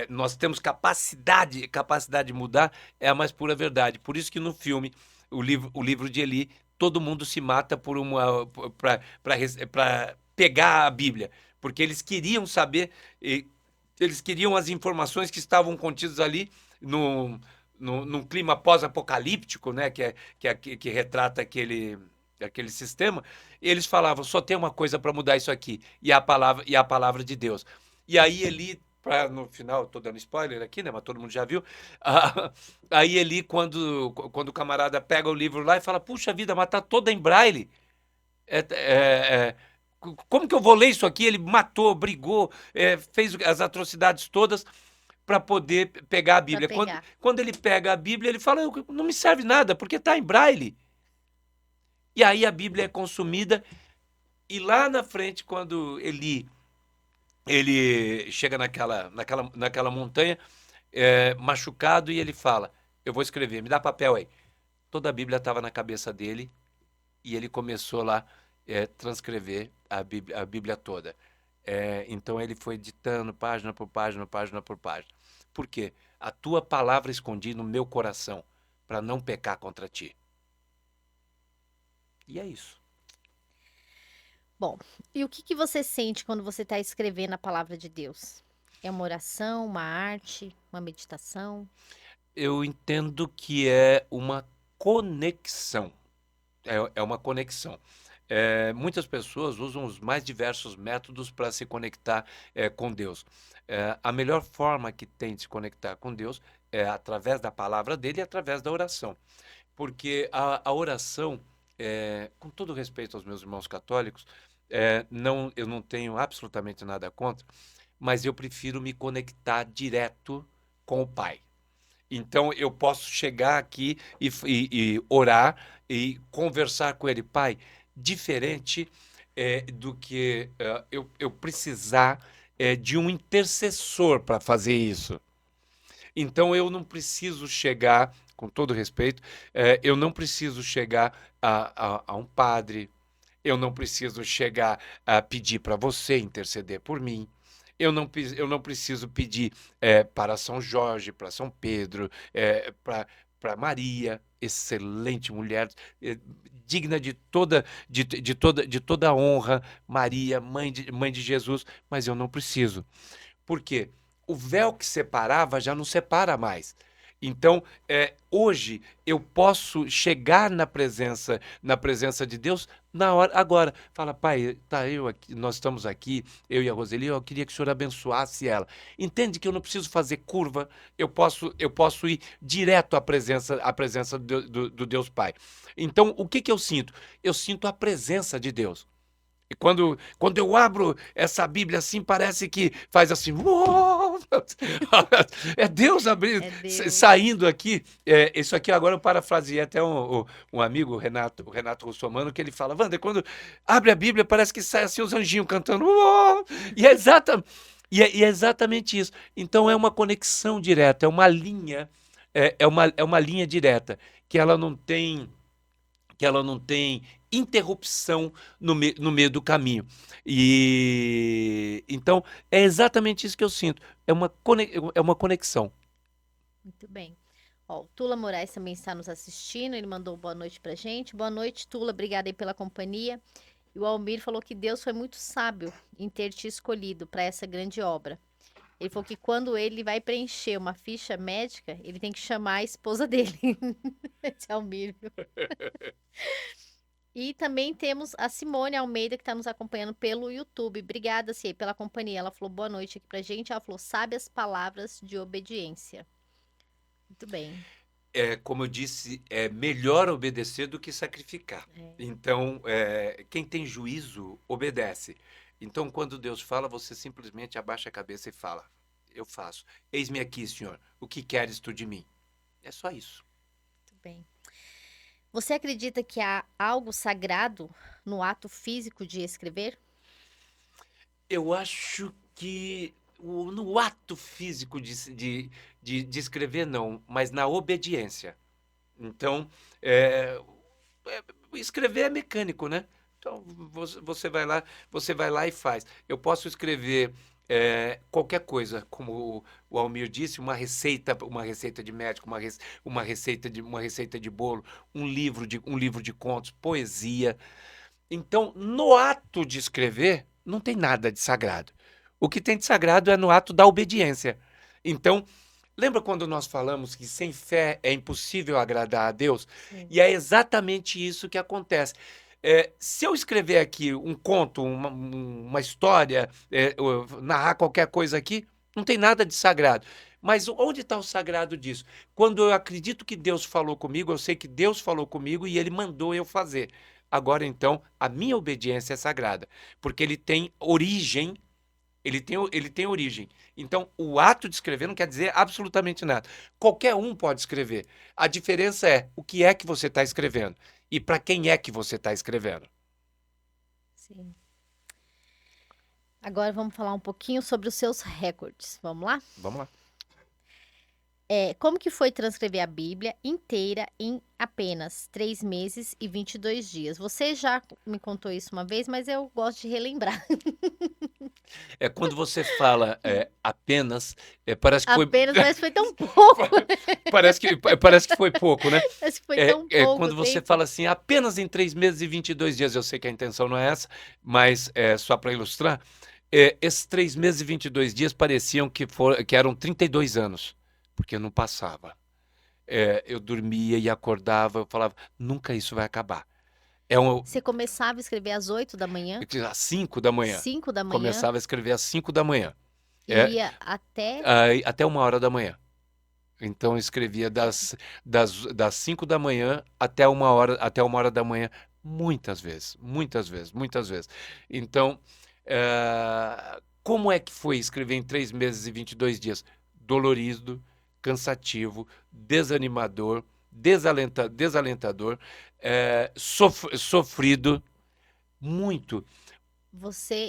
nós temos capacidade de mudar, é a mais pura verdade. Por isso que no filme, o livro de Eli, todo mundo se mata para pegar a Bíblia, porque eles queriam saber, eles queriam as informações que estavam contidas ali num clima pós-apocalíptico, né, que retrata aquele sistema. E eles falavam, só tem uma coisa para mudar isso aqui, e a palavra de Deus. E aí Eli, no final, estou dando spoiler aqui, né? Mas todo mundo já viu. Aí Eli, quando o camarada pega o livro lá e fala, puxa vida, mas tá toda em braille. Como que eu vou ler isso aqui? Ele matou, brigou, fez as atrocidades todas para poder pegar a Pra Bíblia. Quando, pegar. quando ele pega a Bíblia, ele fala, não me serve nada, porque está em braille. E aí a Bíblia é consumida. E lá na frente, quando ele chega naquela montanha, machucado, e ele fala, eu vou escrever, me dá papel aí. Toda a Bíblia estava na cabeça dele, e ele começou lá, transcrever a Bíblia toda. Então ele foi ditando página por página, página por página. Por quê? A tua palavra escondi no meu coração, para não pecar contra ti. E é isso. Bom, e o que que você sente quando você está escrevendo a palavra de Deus? É uma oração, uma arte, uma meditação? Eu entendo que é uma conexão. É uma conexão. Muitas pessoas usam os mais diversos métodos para se conectar com Deus. A melhor forma que tem de se conectar com Deus é através da palavra dele e através da oração. Porque a oração, com todo respeito aos meus irmãos católicos, eu não tenho absolutamente nada contra, mas eu prefiro me conectar direto com o Pai. Então eu posso chegar aqui e orar e conversar com ele, Pai, diferente do que eu precisar de um intercessor para fazer isso. Então eu não preciso chegar, com todo respeito, eu não preciso chegar a um padre, eu não preciso chegar a pedir para você interceder por mim. Eu não preciso pedir para São Jorge, para São Pedro, para Maria, excelente mulher, digna de toda honra, Maria, mãe de Jesus, mas eu não preciso. Por quê? O véu que separava já não separa mais. Então, hoje eu posso chegar na presença de Deus na hora, agora. Fala, pai, tá eu aqui, nós estamos aqui, eu e a Roseli, eu queria que o senhor abençoasse ela. Entende que eu não preciso fazer curva, eu posso ir direto à presença do Deus Pai. Então, o que que eu sinto? Eu sinto a presença de Deus. E quando eu abro essa Bíblia assim, parece que faz assim. Uou! É Deus abrindo, É Deus. saindo aqui. Isso aqui agora eu parafraseei até um amigo, o Renato Russomano, que ele fala: Wander, quando abre a Bíblia, parece que sai assim os anjinhos cantando. Uou! E é exatamente isso. Então é uma conexão direta, é uma linha, é uma linha direta, que ela não tem interrupção no meio do caminho. E então é exatamente isso que eu sinto. É uma conexão. Muito bem. Ó, o Tula Moraes também está nos assistindo. Ele mandou boa noite pra gente. Boa noite, Tula. Obrigada aí pela companhia. E o Almir falou que Deus foi muito sábio em ter te escolhido para essa grande obra. Ele falou que quando ele vai preencher uma ficha médica, ele tem que chamar a esposa dele. Esse Almir, viu? E também temos a Simone Almeida, que está nos acompanhando pelo YouTube. Obrigada, Cia, pela companhia. Ela falou boa noite aqui pra gente. Ela falou, sabe as palavras de obediência. Muito bem. Como eu disse, é melhor obedecer do que sacrificar. É. Então, quem tem juízo, obedece. Então, quando Deus fala, você simplesmente abaixa a cabeça e fala: Eu faço. Eis-me aqui, Senhor. O que queres tu de mim? É só isso. Muito bem. Você acredita que há algo sagrado no ato físico de escrever? Eu acho que no ato físico de escrever, não, mas na obediência. Então, escrever é mecânico, né? Então, você vai lá e faz. Eu posso escrever qualquer coisa, como o Almir disse, uma receita de médico, uma receita de bolo, um livro de contos, poesia. Então, no ato de escrever, não tem nada de sagrado. O que tem de sagrado é no ato da obediência. Então, lembra quando nós falamos que sem fé é impossível agradar a Deus? Sim. E é exatamente isso que acontece. Se eu escrever aqui um conto, uma história, narrar qualquer coisa aqui, não tem nada de sagrado. Mas onde está o sagrado disso? Quando eu acredito que Deus falou comigo, eu sei que Deus falou comigo e Ele mandou eu fazer. Agora, então, a minha obediência é sagrada, porque ele tem origem, ele tem origem. Então, o ato de escrever não quer dizer absolutamente nada. Qualquer um pode escrever. A diferença é o que é que você está escrevendo e para quem é que você está escrevendo. Sim. Agora vamos falar um pouquinho sobre os seus recordes. Vamos lá? Vamos lá. Como que foi transcrever a Bíblia inteira em apenas 3 meses e 22 dias? Você já me contou isso uma vez, mas eu gosto de relembrar. É quando você fala, apenas, parece que foi Apenas, mas foi tão pouco, parece que foi pouco, né. parece que foi tão pouco Quando você tempo. fala assim: "Apenas em 3 meses e 22 dias", eu sei que a intenção não é essa, mas, só para ilustrar, esses 3 meses e 22 dias pareciam que eram 32 anos, porque não passava. Eu dormia e acordava, eu falava: "Nunca isso vai acabar". É um Você começava a escrever às 8 da manhã, Às 5 da manhã, 5 da manhã, começava a escrever às 5 da manhã, e eh, ia até aí até 1 hora da manhã. Então eu escrevia das 5 da manhã até 1 hora da manhã, muitas vezes, muitas vezes, muitas vezes. Então, como é que foi escrever em 3 meses e 22 dias? Dolorido, cansativo, desanimador, desalentador, sofrido, muito.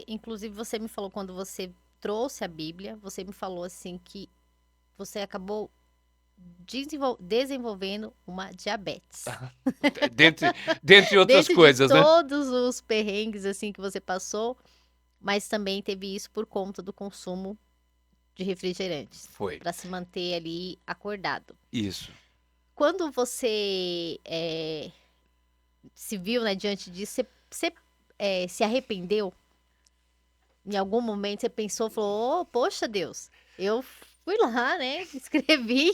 inclusive você me falou quando você trouxe a Bíblia, você me falou assim que você acabou desenvolvendo uma diabetes. Dentre dentre outras Dentro de coisas, né. todos os perrengues, assim, que você passou, mas também teve isso por conta do consumo de refrigerantes, Foi, para se manter ali acordado. isso. Quando você, se viu, né, diante disso, você se arrependeu? Em algum momento você pensou, falou: "Ô, poxa Deus, eu fui lá, né, escrevi,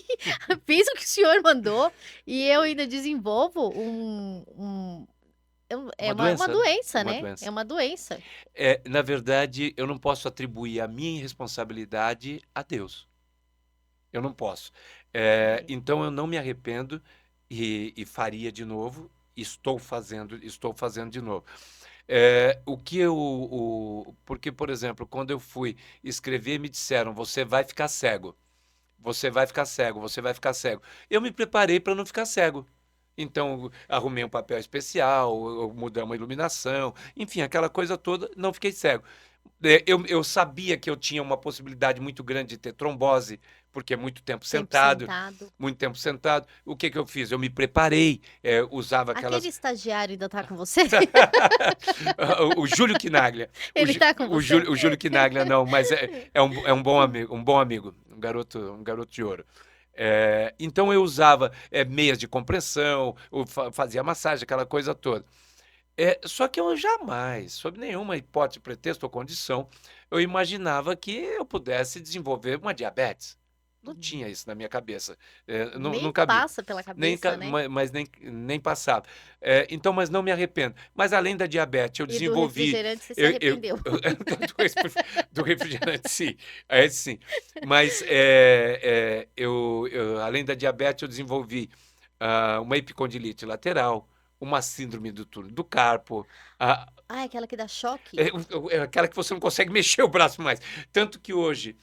fiz o que o senhor mandou e eu ainda desenvolvo é Uma uma doença, né, doença, uma né, doença. é uma doença". Na verdade, eu não posso atribuir a minha irresponsabilidade a Deus, eu não posso. É. Então eu não me arrependo e faria de novo, estou fazendo de novo. O que eu porque, por exemplo, quando eu fui escrever, me disseram: "Você vai ficar cego, você vai ficar cego, você vai ficar cego". Eu me preparei para não ficar cego. Então, arrumei um papel especial, eu mudamos a iluminação, enfim, aquela coisa toda, não fiquei cego. Eu sabia que eu tinha uma possibilidade muito grande de ter trombose, porque é Tempo sentado. muito tempo sentado. O que que eu fiz? Eu me preparei, usava Aquele aquelas estagiário ainda tá com você? o Júlio Quinaglia, Ele tá com você? O Júlio Quinaglia não, mas é um bom amigo, um garoto de ouro. Então eu usava, meias de compressão, fazia massagem, aquela coisa toda. Só que eu jamais, sob nenhuma hipótese, pretexto ou condição, eu imaginava que eu pudesse desenvolver uma diabetes. Não Uhum. tinha isso na minha cabeça, não Nem cabia, passa pela nem cabeça, ca né. mas nem passava. Então, mas não me arrependo. Mas além da diabetes, eu E do desenvolvi refrigerante você se eu arrependeu. do refrigerante sim, esse sim. Mas, eu além da diabetes, eu desenvolvi, uma epicondilite lateral, uma síndrome do túnel do carpo, a Ah, é aquela que dá choque? é aquela que você não consegue mexer o braço mais. Tanto que hoje,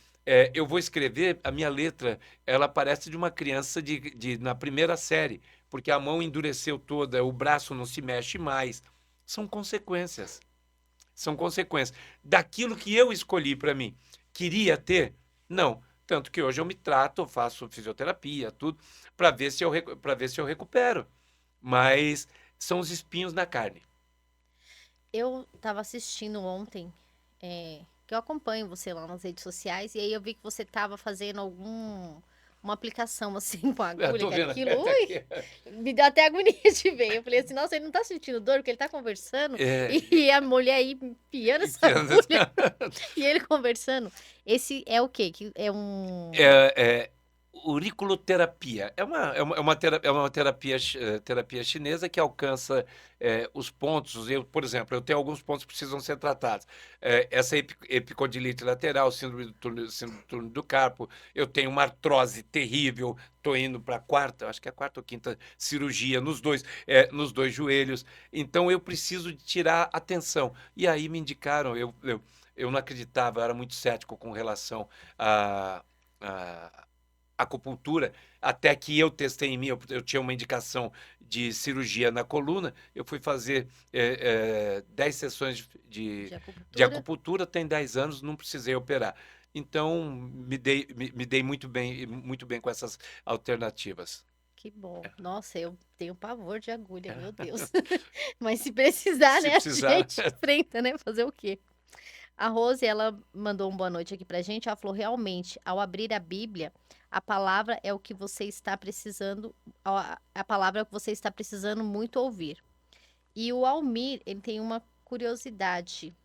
eu vou escrever, a minha letra, ela parece de uma criança na primeira série, porque a mão endureceu toda, o braço não se mexe mais. São consequências. São consequências daquilo que eu escolhi para mim. Queria ter? Não. Tanto que hoje eu me trato, eu faço fisioterapia, tudo, para ver se eu recupero. Mas são os espinhos na carne. Eu estava assistindo ontem, que eu acompanho você lá nas redes sociais, e aí eu vi que você estava fazendo uma aplicação, assim, com Eu agulha, tô que vendo aquilo, tá ui, aqui. me deu até agonia de ver. Eu falei assim: "Nossa, ele não tá sentindo dor, porque ele tá conversando, É, e a mulher aí enfiando essa enfiando agulha, e ele conversando". Esse é o quê? Que é um É, auriculoterapia. É uma terapia chinesa que alcança, os pontos. Por exemplo, eu tenho alguns pontos que precisam ser tratados. Essa epicondilite lateral, síndrome do túnel do carpo, eu tenho uma artrose terrível, estou indo para a quarta, acho que é a quarta ou quinta cirurgia nos dois joelhos, então eu preciso de tirar a tensão. E aí me indicaram, eu não acreditava, eu era muito cético com relação a a acupuntura, até que eu testei em mim, eu tinha uma indicação de cirurgia na coluna, eu fui fazer 10 sessões de de de acupuntura. acupuntura, tem 10 anos, não precisei operar. Então, me dei muito bem com essas alternativas. Que bom. Nossa, eu tenho pavor de agulha, meu Deus. Mas se precisar, Se né, a precisar. gente enfrenta, né? Fazer o quê? A Rose, ela mandou um boa noite aqui pra gente. Ela falou: realmente, ao abrir a Bíblia, a palavra é o que você está precisando, a palavra que você está precisando muito ouvir. E o Almir, ele tem uma curiosidade.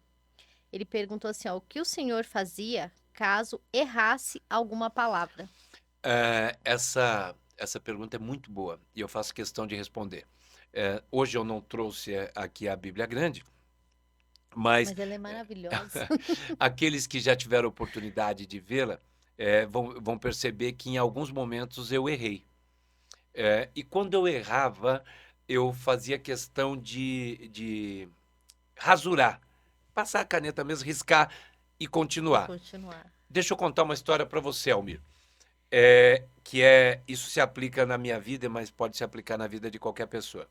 Ele perguntou assim: ó, o que o senhor fazia caso errasse alguma palavra? Essa pergunta é muito boa e eu faço questão de responder. Hoje eu não trouxe aqui a Bíblia Grande, mas Mas ela é maravilhosa. aqueles que já tiveram oportunidade de vê-la vão perceber que em alguns momentos eu errei. E quando eu errava, eu fazia questão de rasurar, passar a caneta mesmo, riscar e E continuar. continuar. Deixa eu contar uma história para você, Almir. Isso se aplica na minha vida, mas pode se aplicar na vida de qualquer pessoa.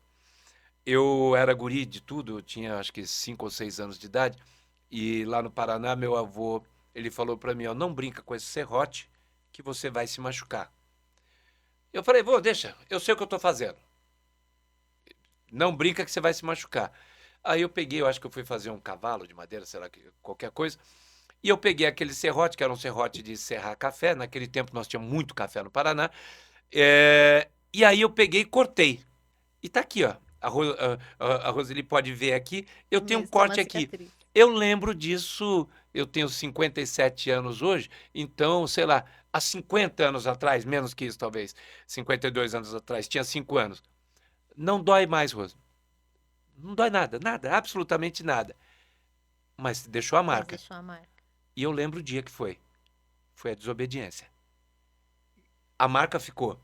Eu era guri de tudo, eu tinha acho que 5 ou 6 anos de idade, e lá no Paraná, meu avô, ele falou para mim, ó, não brinca com esse serrote que você vai se machucar. Eu falei, vô, deixa, eu sei o que eu estou fazendo. Não brinca que você vai se machucar. Aí eu peguei, eu acho que eu fui fazer um cavalo de madeira, sei lá, qualquer coisa, e eu peguei aquele serrote, que era um serrote de serrar café, naquele tempo nós tínhamos muito café no Paraná, e aí eu peguei e cortei. E tá aqui, ó. A Roseli pode ver aqui. Eu tenho um Mesmo, tem uma corte aqui. cicatriz. Eu lembro disso, eu tenho 57 anos hoje, então, sei lá, há 50 anos atrás, menos que isso talvez, 52 anos atrás, tinha 5 anos. Não dói mais, Rose. Não dói nada, nada, absolutamente nada. Mas deixou a Mas marca. deixou a marca. E eu lembro o dia que foi. Foi a desobediência. A marca ficou.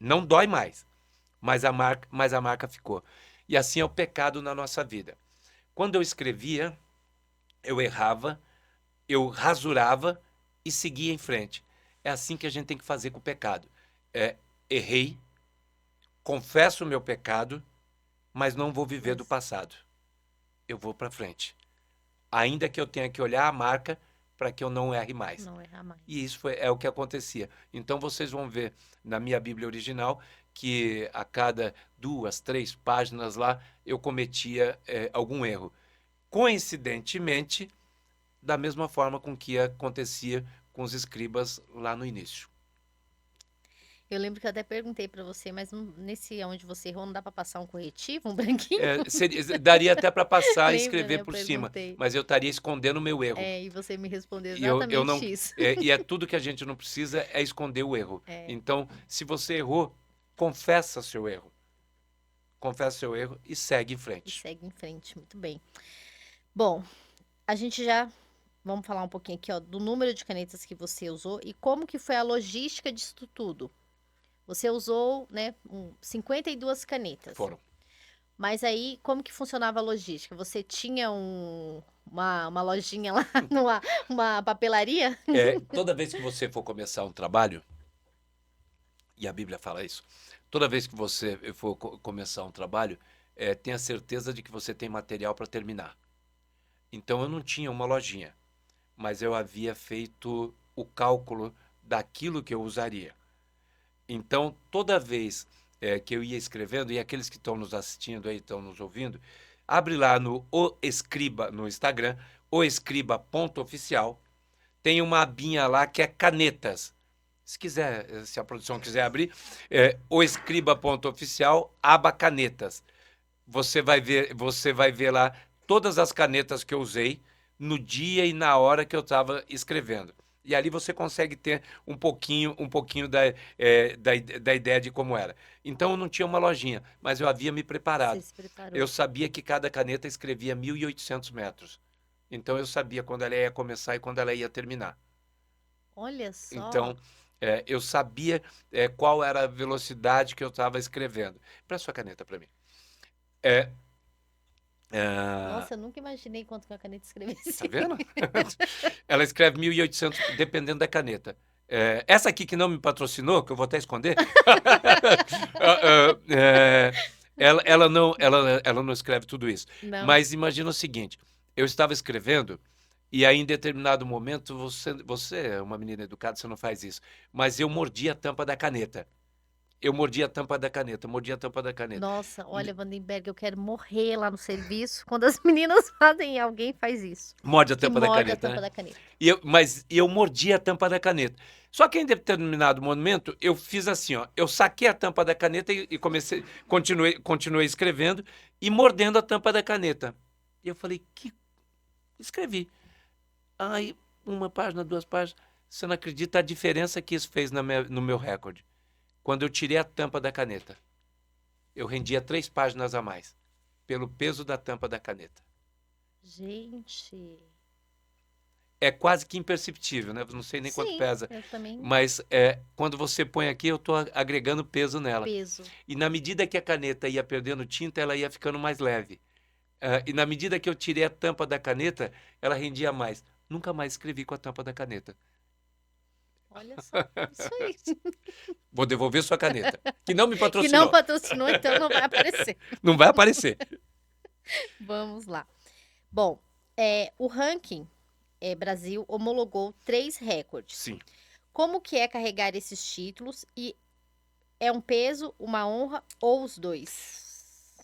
Não dói mais, mas a marca ficou. E assim é o pecado na nossa vida. Quando eu escrevia, eu errava, eu rasurava e seguia em frente. É assim que a gente tem que fazer com o pecado. Errei, confesso o meu pecado, mas não vou viver do Mas passado. Eu vou para frente. Ainda que eu tenha que olhar a marca para que eu não erre mais. não errar mais. E isso é o que acontecia. Então vocês vão ver na minha Bíblia original que a cada 2, 3 páginas lá eu cometia algum erro. Coincidentemente, da mesma forma com que acontecia com os escribas lá no início. Eu lembro que eu até perguntei pra você, mas nesse onde você errou, não dá pra passar um corretivo, um branquinho? Daria até para passar e Lembra, né? escrever Eu por cima, perguntei. mas eu estaria escondendo o meu erro. E você me respondeu E eu não, exatamente isso. e é tudo que a gente não precisa é esconder o erro. É, Então, se você errou, confessa seu erro. Confessa seu erro e segue em e frente. segue em frente, muito bem. Bom, a gente já vamos falar um pouquinho aqui, ó, do número de canetas que você usou e como que foi a logística disso tudo. Você usou, né, 52 canetas. Foram. Mas aí, como que funcionava a logística? Você tinha uma lojinha lá, uma papelaria? Toda vez que você for começar um trabalho, e a Bíblia fala isso, toda vez que você for começar um trabalho, tenha certeza de que você tem material para terminar. Então eu não tinha uma lojinha, mas eu havia feito o cálculo daquilo que eu usaria. Então, toda vez que eu ia escrevendo, e aqueles que estão nos assistindo aí, estão nos ouvindo, abre lá no O Escriba, no Instagram, oescriba.oficial, tem uma abinha lá que é canetas. Se quiser, se a produção quiser abrir, oescriba.oficial, aba canetas. Você vai ver lá todas as canetas que eu usei no dia e na hora que eu estava escrevendo. E ali você consegue ter um pouquinho da ideia de como era. Então eu não tinha uma lojinha, mas eu havia me Você preparado. se preparou. Eu sabia que cada caneta escrevia 1.800 metros. Então eu sabia quando ela ia começar e quando ela ia terminar. Olha só. Então eu sabia qual era a velocidade que eu estava escrevendo. Presta sua caneta para mim. É, Nossa, eu nunca imaginei quanto que a caneta Tá escrevesse. vendo? Ela escreve 1.800 dependendo da caneta. Essa aqui que não me patrocinou, que eu vou até esconder, ela não escreve tudo isso. Não. Mas imagina o seguinte: eu estava escrevendo E aí, em determinado momento, você é uma menina educada, você não faz isso. Mas eu mordi a tampa da caneta. Eu mordi a tampa da caneta, mordi a tampa da caneta. Nossa, N- olha, Vandenberg, eu quero morrer lá no serviço quando as meninas fazem e alguém faz isso. Morde a Que tampa da morde a caneta, tampa né? da caneta. Mas eu mordi a tampa da caneta. Só que em determinado momento eu fiz assim, ó, eu saquei a tampa da caneta e comecei, continuei escrevendo e mordendo a tampa da caneta. E eu falei, que escrevi. Aí, uma página, duas páginas. Você não acredita a diferença que isso fez no meu recorde. Quando eu tirei a tampa da caneta, eu rendia 3 páginas a mais, pelo peso da tampa da caneta. Gente. É quase que imperceptível, né? Não sei nem quanto Sim, pesa, eu também mas quando você põe aqui, eu estou agregando peso nela. peso. E na medida que a caneta ia perdendo tinta, ela ia ficando mais leve. E na medida que eu tirei a tampa da caneta, ela rendia mais. Nunca mais escrevi com a tampa da caneta. Olha só, isso aí. Vou devolver sua caneta, que não me Que não patrocinou. patrocinou, então não vai aparecer. Não vai aparecer. Vamos lá. Bom, o ranking Brasil homologou 3 recordes. Sim. Como que é carregar esses títulos e é um peso, uma honra ou os dois?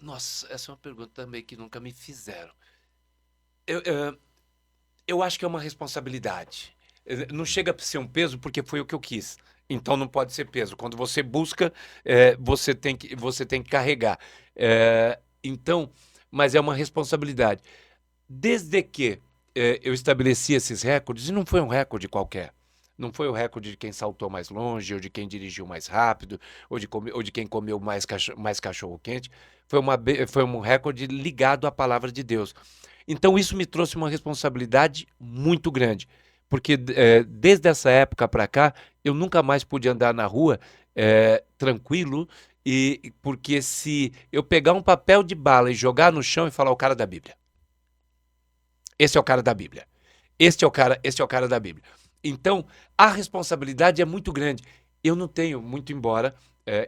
Nossa, essa é uma pergunta também que nunca me fizeram. Eu acho que é uma responsabilidade. Não chega a ser um peso porque foi o que eu quis. Então não pode ser peso. Quando você busca, você tem que carregar. Então, mas é uma responsabilidade. Desde que eu estabeleci esses recordes, e não foi um recorde qualquer. Não foi o recorde de quem saltou mais longe, ou de quem dirigiu mais rápido, ou de quem comeu mais cachorro-quente. Foi um recorde ligado à palavra de Deus. Então, isso me trouxe uma responsabilidade muito grande, porque desde essa época para cá, eu nunca mais pude andar na rua tranquilo, e porque se eu pegar um papel de bala e jogar no chão e falar o cara da Bíblia. Esse é o cara da Bíblia. Este é o cara da Bíblia. Então, a responsabilidade é muito grande. Eu não tenho, muito embora,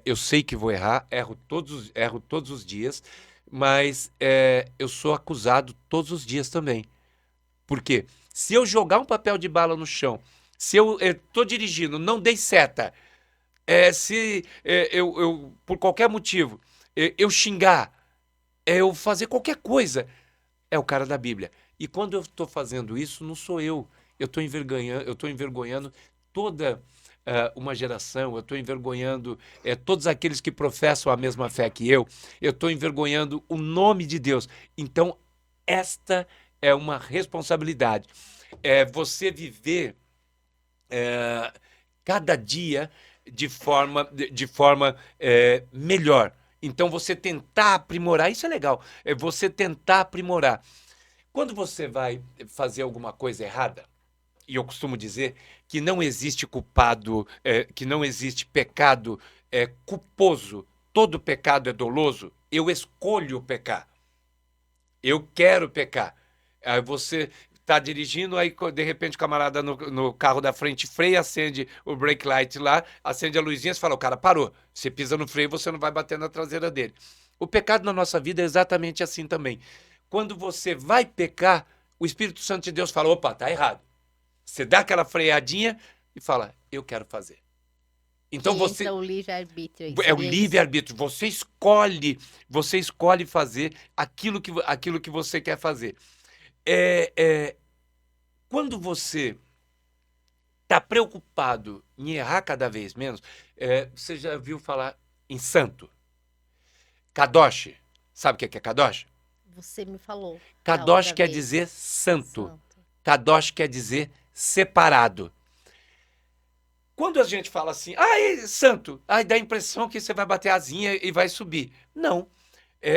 eu sei que vou errar, erro todos os dias, mas eu sou acusado todos os dias também. Por quê? Se eu jogar um papel de bala no chão, se eu estou dirigindo, não dei seta, se eu, por qualquer motivo, eu xingar, eu fazer qualquer coisa, é o cara da Bíblia. E quando eu estou fazendo isso, não sou eu. Eu estou envergonhando toda uma geração, eu estou envergonhando todos aqueles que professam a mesma fé que eu estou envergonhando o nome de Deus. Então, esta é uma responsabilidade. É você viver cada dia de forma melhor. Então, você tentar aprimorar, isso é legal, é você tentar aprimorar. Quando você vai fazer alguma coisa errada, e eu costumo dizer que não existe culpado, que não existe pecado culposo, todo pecado é doloso, eu escolho pecar. Eu quero pecar. Aí você está dirigindo, aí de repente o camarada no carro da frente freia, acende o brake light lá, acende a luzinha e fala, o cara parou. Você pisa no freio, você não vai bater na traseira dele. O pecado na nossa vida é exatamente assim também. Quando você vai pecar, o Espírito Santo de Deus fala, opa, tá errado. Você dá aquela freadinha e fala, eu quero fazer. Então Que você entra o livre-arbítrio aí, é o seria isso? livre-arbítrio. Você escolhe fazer aquilo que você quer fazer. Quando você está preocupado em errar cada vez menos, você já viu falar em santo? Kadosh. Sabe o que é Kadosh? Você me falou da Kadosh outra quer vez. dizer santo. Santo. Kadosh quer dizer separado. Quando a gente fala assim, santo, dá a impressão que você vai bater a asinha e vai subir. Não.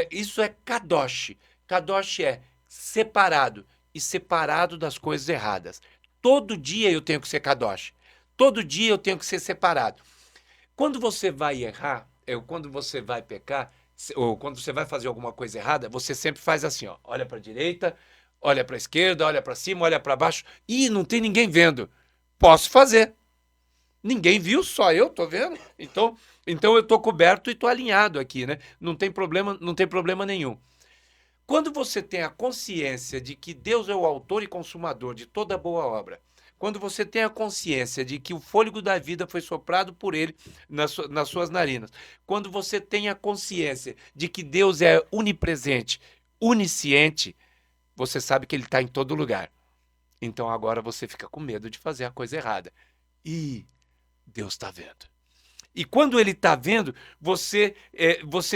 Isso é Kadosh. Kadosh é separado e separado das coisas erradas. Todo dia eu tenho que ser Kadosh. Todo dia eu tenho que ser separado. Quando você vai errar, quando você vai pecar, ou quando você vai fazer alguma coisa errada, você sempre faz assim, ó, olha para a direita, olha para a esquerda, olha para cima, olha para baixo. Ih, não tem ninguém vendo. Posso fazer. Ninguém viu, só eu tô vendo. Então eu tô coberto e tô alinhado aqui, né? Não tem problema nenhum. Quando você tem a consciência de que Deus é o autor e consumador de toda boa obra, quando você tem a consciência de que o fôlego da vida foi soprado por Ele nas suas narinas, quando você tem a consciência de que Deus é onipresente, onisciente, você sabe que Ele está em todo lugar. Então agora você fica com medo de fazer a coisa errada. E Deus está vendo. E quando Ele está vendo, você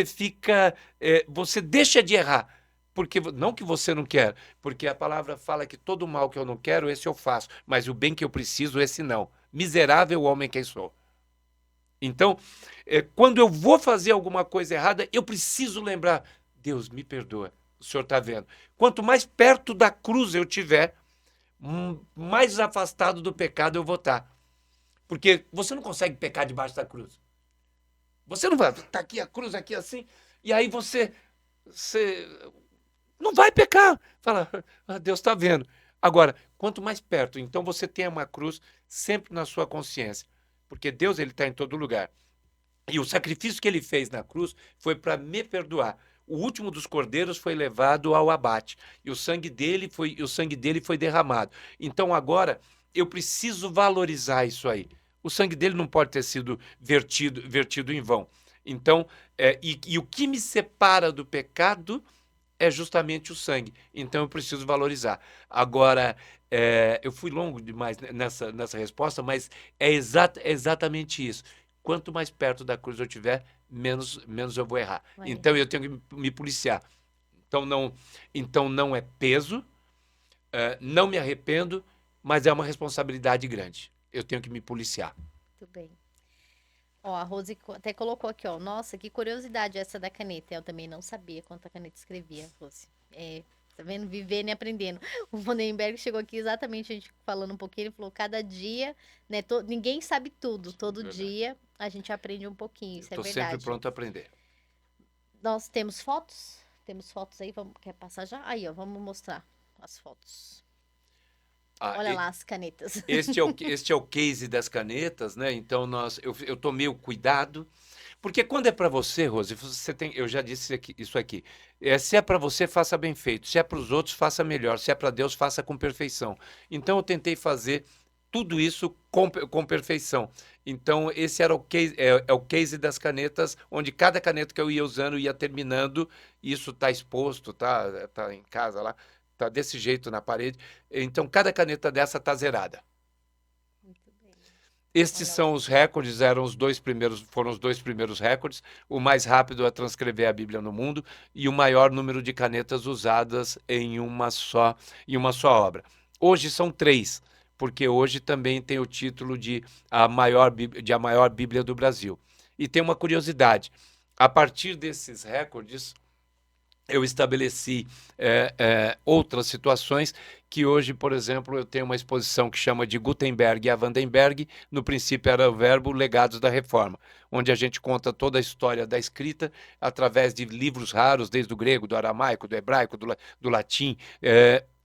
fica, você deixa de errar. Porque, não que você não quer, porque a palavra fala que todo o mal que eu não quero, esse eu faço, mas o bem que eu preciso, esse não. Miserável homem quem sou. Então, quando eu vou fazer alguma coisa errada, eu preciso lembrar, Deus, me perdoa, o Senhor está vendo. Quanto mais perto da cruz eu tiver, mais afastado do pecado eu vou estar. Porque você não consegue pecar debaixo da cruz. Você não vai, tá aqui a cruz, aqui assim, e aí você não vai pecar. Fala, Deus está vendo. Agora, quanto mais perto, então você tem uma cruz sempre na sua consciência, porque Deus ele está em todo lugar. E o sacrifício que ele fez na cruz foi para me perdoar. O último dos cordeiros foi levado ao abate e o sangue dele foi derramado. Então agora eu preciso valorizar isso aí. O sangue dele não pode ter sido vertido em vão. Então, e o que me separa do pecado é justamente o sangue. Então eu preciso valorizar. Agora, eu fui longo demais nessa resposta, mas é exatamente isso. Quanto mais perto da cruz eu tiver, menos eu vou errar. Vai Então errar. eu tenho que me policiar. Então não é peso, não me arrependo, mas é uma responsabilidade grande. Eu tenho que me policiar. Muito bem. Ó, a Rose até colocou aqui, ó. Nossa, que curiosidade essa da caneta. Eu também não sabia quanta caneta escrevia, Rose. Tá vendo? Vivendo e aprendendo. O Vandenberg chegou aqui exatamente a gente falando um pouquinho. Ele falou: cada dia, né? Ninguém sabe tudo. Todo Verdade. dia a gente aprende um pouquinho. Isso é Estou verdade. sempre pronto a aprender. Nós temos fotos? Temos fotos aí? Quer passar já? Aí, ó, vamos mostrar as fotos. Olha lá as canetas. Este é o case das canetas, né? Então eu tomei o cuidado, porque quando é para você, Rose, eu já disse isso aqui. Se é para você, faça bem feito. Se é para os outros, faça melhor. Se é para Deus, faça com perfeição. Então eu tentei fazer tudo isso com perfeição. Então esse era o case, é o case das canetas, onde cada caneta que eu ia usando ia terminando. Isso está exposto, tá em casa lá. Tá desse jeito na parede. Então, cada caneta dessa tá zerada. Muito bem. Estes Olha são lá. os recordes, foram os dois primeiros recordes, o mais rápido a transcrever a Bíblia no mundo e o maior número de canetas usadas em uma só obra. Hoje são 3, porque hoje também tem o título de a maior Bíblia do Brasil. E tem uma curiosidade, a partir desses recordes, eu estabeleci outras situações que hoje, por exemplo, eu tenho uma exposição que chama de Gutenberg a Vandenberg, no princípio era o verbo Legados da Reforma, onde a gente conta toda a história da escrita através de livros raros, desde o grego, do aramaico, do hebraico, do latim,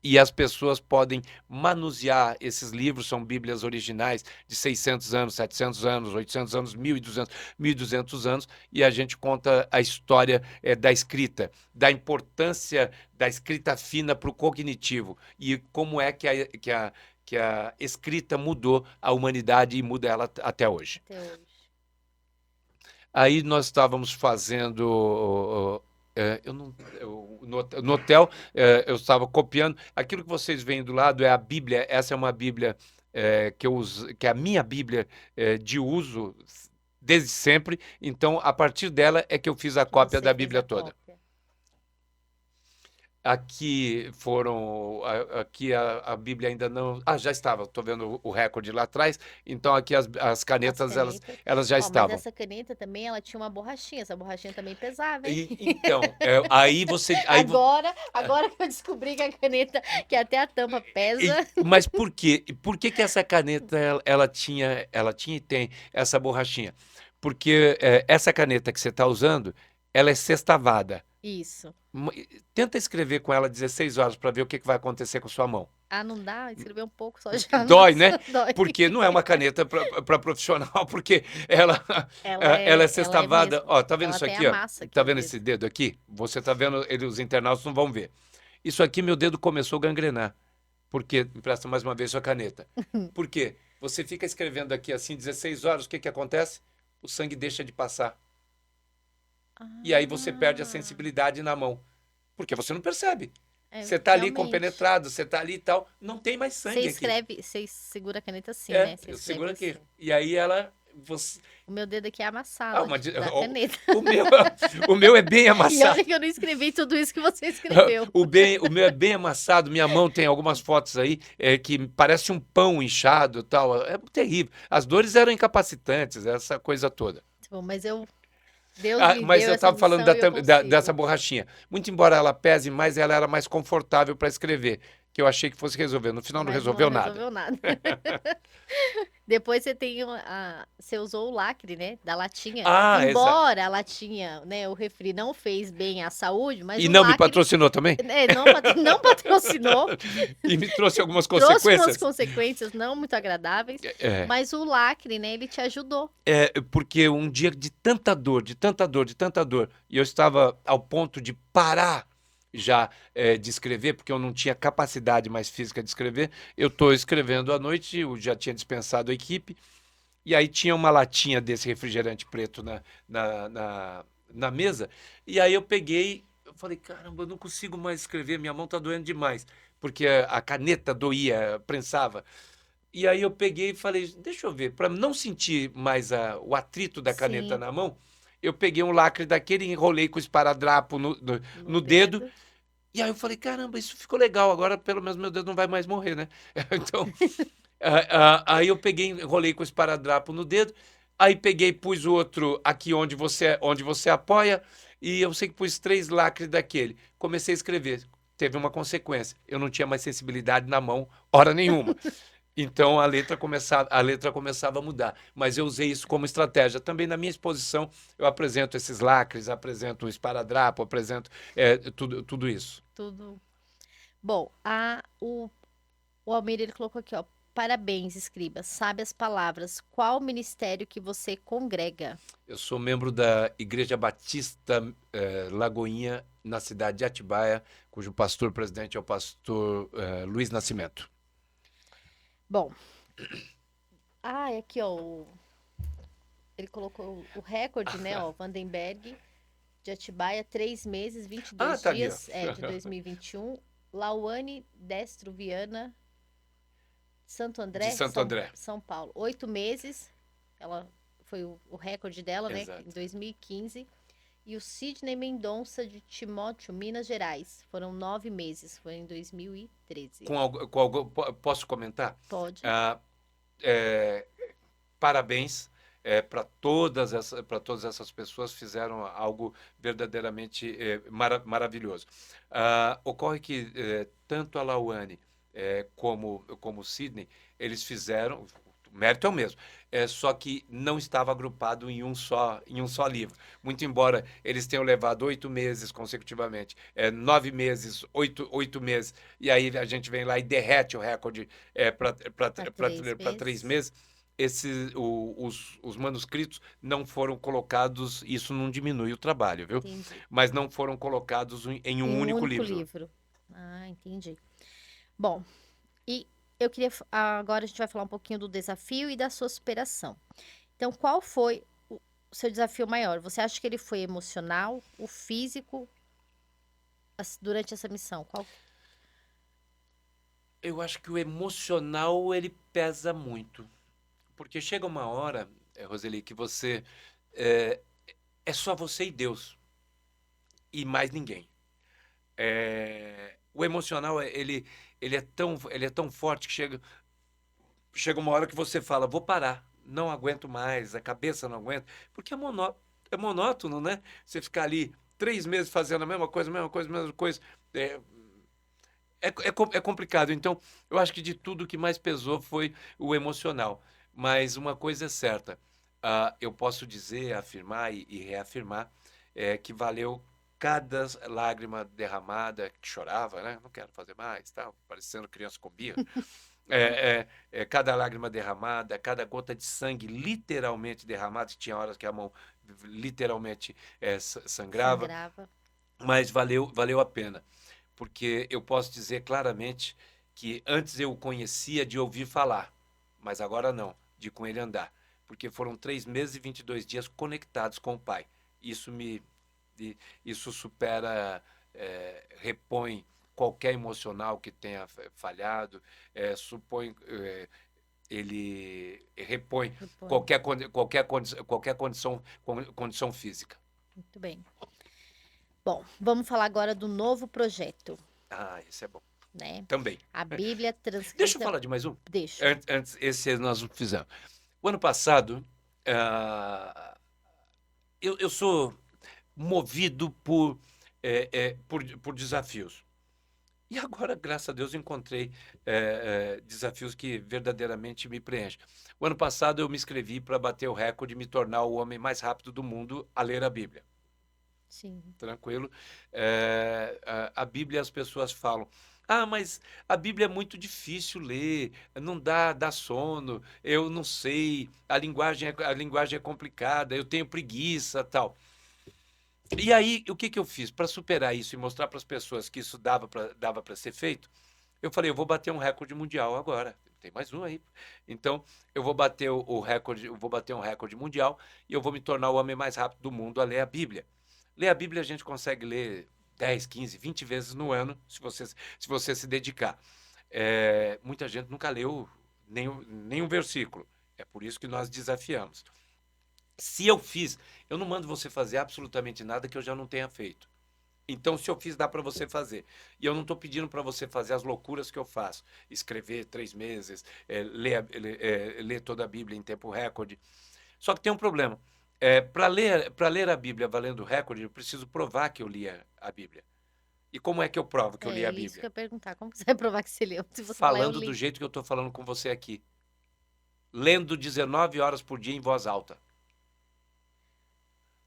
e as pessoas podem manusear esses livros, são bíblias originais de 600 anos, 700 anos, 800 anos, 1.200 anos, e a gente conta a história da escrita, da importância da escrita fina para o cognitivo e como é que a escrita mudou a humanidade e muda ela até hoje. Até hoje. Aí nós estávamos fazendo... no hotel, eu estava copiando. Aquilo que vocês veem do lado é a Bíblia. Essa é uma Bíblia que eu uso, que é a minha Bíblia de uso desde sempre. Então, a partir dela é que eu fiz a cópia da Bíblia toda. Aqui a Bíblia ainda não... já estava, estou vendo o recorde lá atrás. Então, aqui as canetas, elas já estavam. Mas essa caneta também, ela tinha uma borrachinha. Essa borrachinha também pesava, hein? Então, aí você... Agora que eu descobri que a caneta, que até a tampa pesa. Mas por quê? Por que essa caneta, ela tinha e tem essa borrachinha? Porque essa caneta que você está usando, ela é sextavada. Isso. Tenta escrever com ela 16 horas para ver o que vai acontecer com sua mão. Ah, não dá? Escrever um pouco só já, Dói, né? nossa, dói. Porque não é uma caneta para profissional, porque ela, ela é Ela é sextavada. mesmo. Ó, tá vendo Ela isso até aqui, ó? amassa aqui Tá o vendo dedo. esse dedo aqui? Você tá vendo, os internautas não vão ver. Isso aqui, meu dedo começou a gangrenar. Porque, empresta mais uma vez sua caneta. Por quê? Você fica escrevendo aqui assim, 16 horas, o que que acontece? O sangue deixa de passar. E aí você perde a Ah, sensibilidade na mão. Porque você não percebe. é, Você tá ali realmente. compenetrado, você tá ali e tal, não tem mais sangue aqui. Você segura a caneta assim, É, né? Você eu escreve seguro aqui. assim. E aí ela. Você... O meu dedo aqui é Ah, amassado da o, caneta. o meu, o meu é bem E amassado. olha que eu não escrevi tudo isso que você escreveu. O meu é bem amassado. Minha mão tem algumas fotos aí que parece um pão inchado e tal. É terrível. As dores eram incapacitantes, essa coisa toda. Bom, Deus Ah, me mas deu eu essa estava falando missão e eu dessa consigo. borrachinha. Muito embora ela pese mais, ela era mais confortável para escrever, que eu achei que fosse resolver. No final não Mas não resolveu nada. resolveu nada. Depois você tem você usou o lacre, né, da latinha. Ah, exato. Embora a latinha, né, o refri não fez bem à saúde, mas E o não me lacre, patrocinou também? né, não patrocinou, E me trouxe algumas trouxe umas consequências? consequências não muito agradáveis, É. mas o lacre, né, ele te ajudou. É, porque um dia de tanta dor, de tanta dor, de tanta dor, e eu estava ao ponto de parar já de escrever, porque eu não tinha capacidade mais física de escrever. Eu estou escrevendo à noite, eu já tinha dispensado a equipe, e aí tinha uma latinha desse refrigerante preto na, na, na mesa, e aí eu peguei, eu falei, caramba, eu não consigo mais escrever, minha mão está doendo demais, porque a caneta doía, prensava. E aí eu peguei e falei, deixa eu ver, para não sentir mais o atrito da caneta Sim, na mão, eu peguei um lacre daquele, enrolei com o esparadrapo no no dedo, dedo. e aí eu falei, caramba, isso ficou legal, agora pelo menos meu dedo não vai mais morrer, né? Então, aí eu peguei, enrolei com o esparadrapo no dedo, aí peguei, pus o outro aqui onde você apoia, e eu sei que pus 3 lacres daquele. Comecei a escrever. Teve uma consequência. Eu não tinha mais sensibilidade na mão, hora nenhuma. Então a letra começava a mudar. Mas eu usei isso como estratégia. Também na minha exposição eu apresento esses lacres, apresento o esparadrapo, apresento tudo isso. Tudo. Bom, o Almir, ele colocou aqui, ó. Parabéns, escriba. Sabe as palavras. Qual ministério que você congrega? Eu sou membro da Igreja Batista Lagoinha, na cidade de Atibaia, cujo pastor presidente é o pastor Luiz Nascimento. Bom, é aqui, ó. Ele colocou o recorde, né, ó. Vandenberg, de Atibaia, 3 meses, vinte e Ah, dois tá ali, ó. dias, de 2021. Lauane Destro Viana, Santo De André, Santo André. São Paulo. 8 meses. Ela foi o recorde dela, né, em Exato. 2015. E o Sidney Mendonça, de Timóteo, Minas Gerais. Foram 9 meses. Foi em 2013. Posso comentar? Pode. Ah, é, parabéns para todas essas pessoas, fizeram algo verdadeiramente maravilhoso. Ocorre que tanto a Lauane como o Sidney, eles fizeram, o mérito é o mesmo, só que não estava agrupado em um só livro. Muito embora eles tenham levado 8 meses consecutivamente, 9 meses, oito meses, e aí a gente vem lá e derrete o recorde Há 3 para 3 meses. meses. Os manuscritos não foram colocados, isso não diminui o trabalho, viu? Entendi. Mas não foram colocados em um Em um único único livro. livro. Ah, entendi. Bom, e eu queria. Agora a gente vai falar um pouquinho do desafio e da sua superação. Então, qual foi o seu desafio maior? Você acha que ele foi emocional, o físico, durante essa missão? Qual? Eu acho que o emocional ele pesa muito, porque chega uma hora, Roseli, que você é, é só você e Deus e mais ninguém. O emocional ele é tão forte que chega uma hora que você fala, vou parar, não aguento mais, a cabeça não aguenta, porque é monótono, né? Você ficar ali 3 meses fazendo a mesma coisa, mesma coisa, mesma coisa. É, é complicado. Então, eu acho que de tudo o que mais pesou foi o emocional. Mas uma coisa é certa, eu posso dizer, afirmar e reafirmar que valeu cada lágrima derramada, que chorava, né? Não quero fazer mais, tal, parecendo criança com birra. Cada lágrima derramada, cada gota de sangue literalmente derramada, tinha horas que a mão literalmente sangrava, Sangrava. mas valeu a pena, porque eu posso dizer claramente que antes eu o conhecia de ouvir falar, mas agora não, de com ele andar, porque foram 3 meses e 22 dias conectados com o Pai. Isso isso supera, repõe qualquer emocional que tenha falhado, ele repõe Repõe. condição física. Muito bem. Bom, vamos falar agora do novo projeto, Ah, esse é bom. né? Também. A Bíblia Deixa eu transcrita. falar de mais um. Deixa. Antes, esse nós não fizemos. O ano passado, ah, eu sou movido por desafios. E agora, graças a Deus, encontrei desafios que verdadeiramente me preenchem. O ano passado, eu me inscrevi para bater o recorde e me tornar o homem mais rápido do mundo a ler a Bíblia. Sim. Tranquilo. A Bíblia, as pessoas falam: ah, mas a Bíblia é muito difícil ler, não dá sono, eu não sei, a linguagem é complicada, eu tenho preguiça, tal. E aí, o que eu fiz? Para superar isso e mostrar para as pessoas que isso dava para ser feito, eu falei: eu vou bater um recorde mundial agora. Tem mais um aí. Então, eu vou bater o recorde, eu vou bater um recorde mundial e eu vou me tornar o homem mais rápido do mundo a ler a Bíblia. Ler a Bíblia a gente consegue ler 10, 15, 20 vezes no ano, se você se dedicar. Muita gente nunca leu nenhum versículo. É por isso que nós desafiamos. Se eu fiz, eu não mando você fazer absolutamente nada que eu já não tenha feito. Então, se eu fiz, dá para você fazer. E eu não estou pedindo para você fazer as loucuras que eu faço. Escrever 3 meses, ler toda a Bíblia em tempo recorde. Só que tem um problema. Para ler a Bíblia valendo recorde, eu preciso provar que eu li a Bíblia. E como é que eu provo que eu li a Isso que eu Bíblia? ia perguntar. Como que você vai provar que você leu? Se você falar, eu Falando do li. jeito que eu estou falando com você aqui. Lendo 19 horas por dia em voz alta.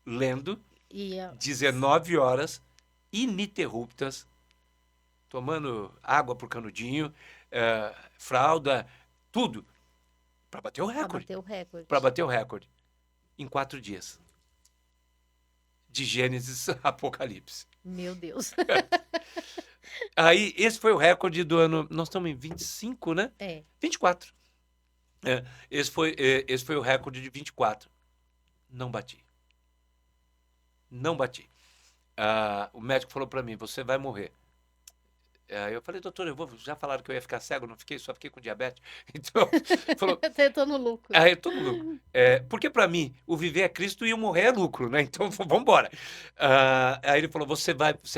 Lendo E 19 horas ininterruptas, tomando água por canudinho, fralda, tudo, para bater o pra recorde. bater o recorde. Para bater o recorde. Em 4 dias. De Gênesis a Apocalipse. Meu Deus. Aí, esse foi o recorde do ano. Nós estamos em 25, né? 24. Esse foi o recorde de 24. Não bati. Não bati. O médico falou para mim: você vai morrer. Eu falei: doutor, já falaram que eu ia ficar cego, não fiquei, só fiquei com diabetes. Então, falou: Eu tô no lucro. eu tô no lucro. Porque para mim, o viver é Cristo e o morrer é lucro, né? Então, vamos embora. Aí ele falou: você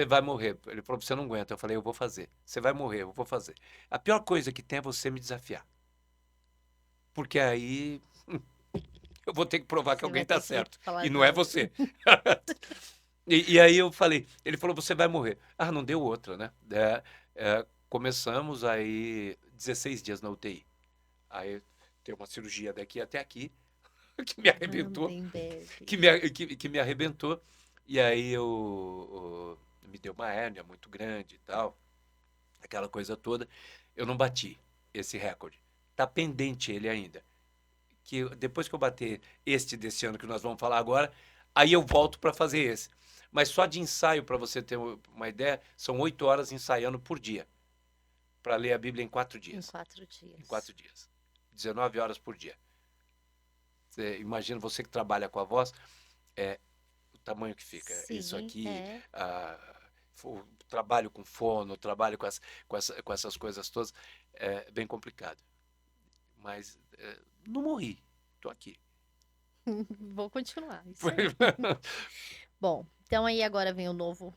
vai morrer. Ele falou: você não aguenta. Eu falei: eu vou fazer. Você vai morrer, eu vou fazer. A pior coisa que tem é você me desafiar. Porque aí eu vou ter que provar que Você alguém vai tá ter que certo. falar E não é não. você. E aí eu falei, ele falou: você vai morrer. Não deu outra, né? Começamos aí 16 dias na UTI. Aí tem uma cirurgia daqui até aqui, que me arrebentou, que me arrebentou. E aí me deu uma hérnia muito grande e tal, aquela coisa toda. Eu não bati esse recorde. Tá pendente ele ainda. Que depois que eu bater este desse ano que nós vamos falar agora, aí eu volto para fazer esse. Mas só de ensaio, para você ter uma ideia, são 8 horas ensaiando por dia. Para ler a Bíblia em 4 dias. Em 4 dias. Em 4 dias. 19 horas por dia. Imagina você que trabalha com a voz, o tamanho que fica. Sim, isso aqui, o trabalho com fono, o trabalho com essas coisas todas, é bem complicado. Mas não morri, estou aqui. Vou continuar. Isso aí. Bom, então aí agora vem o novo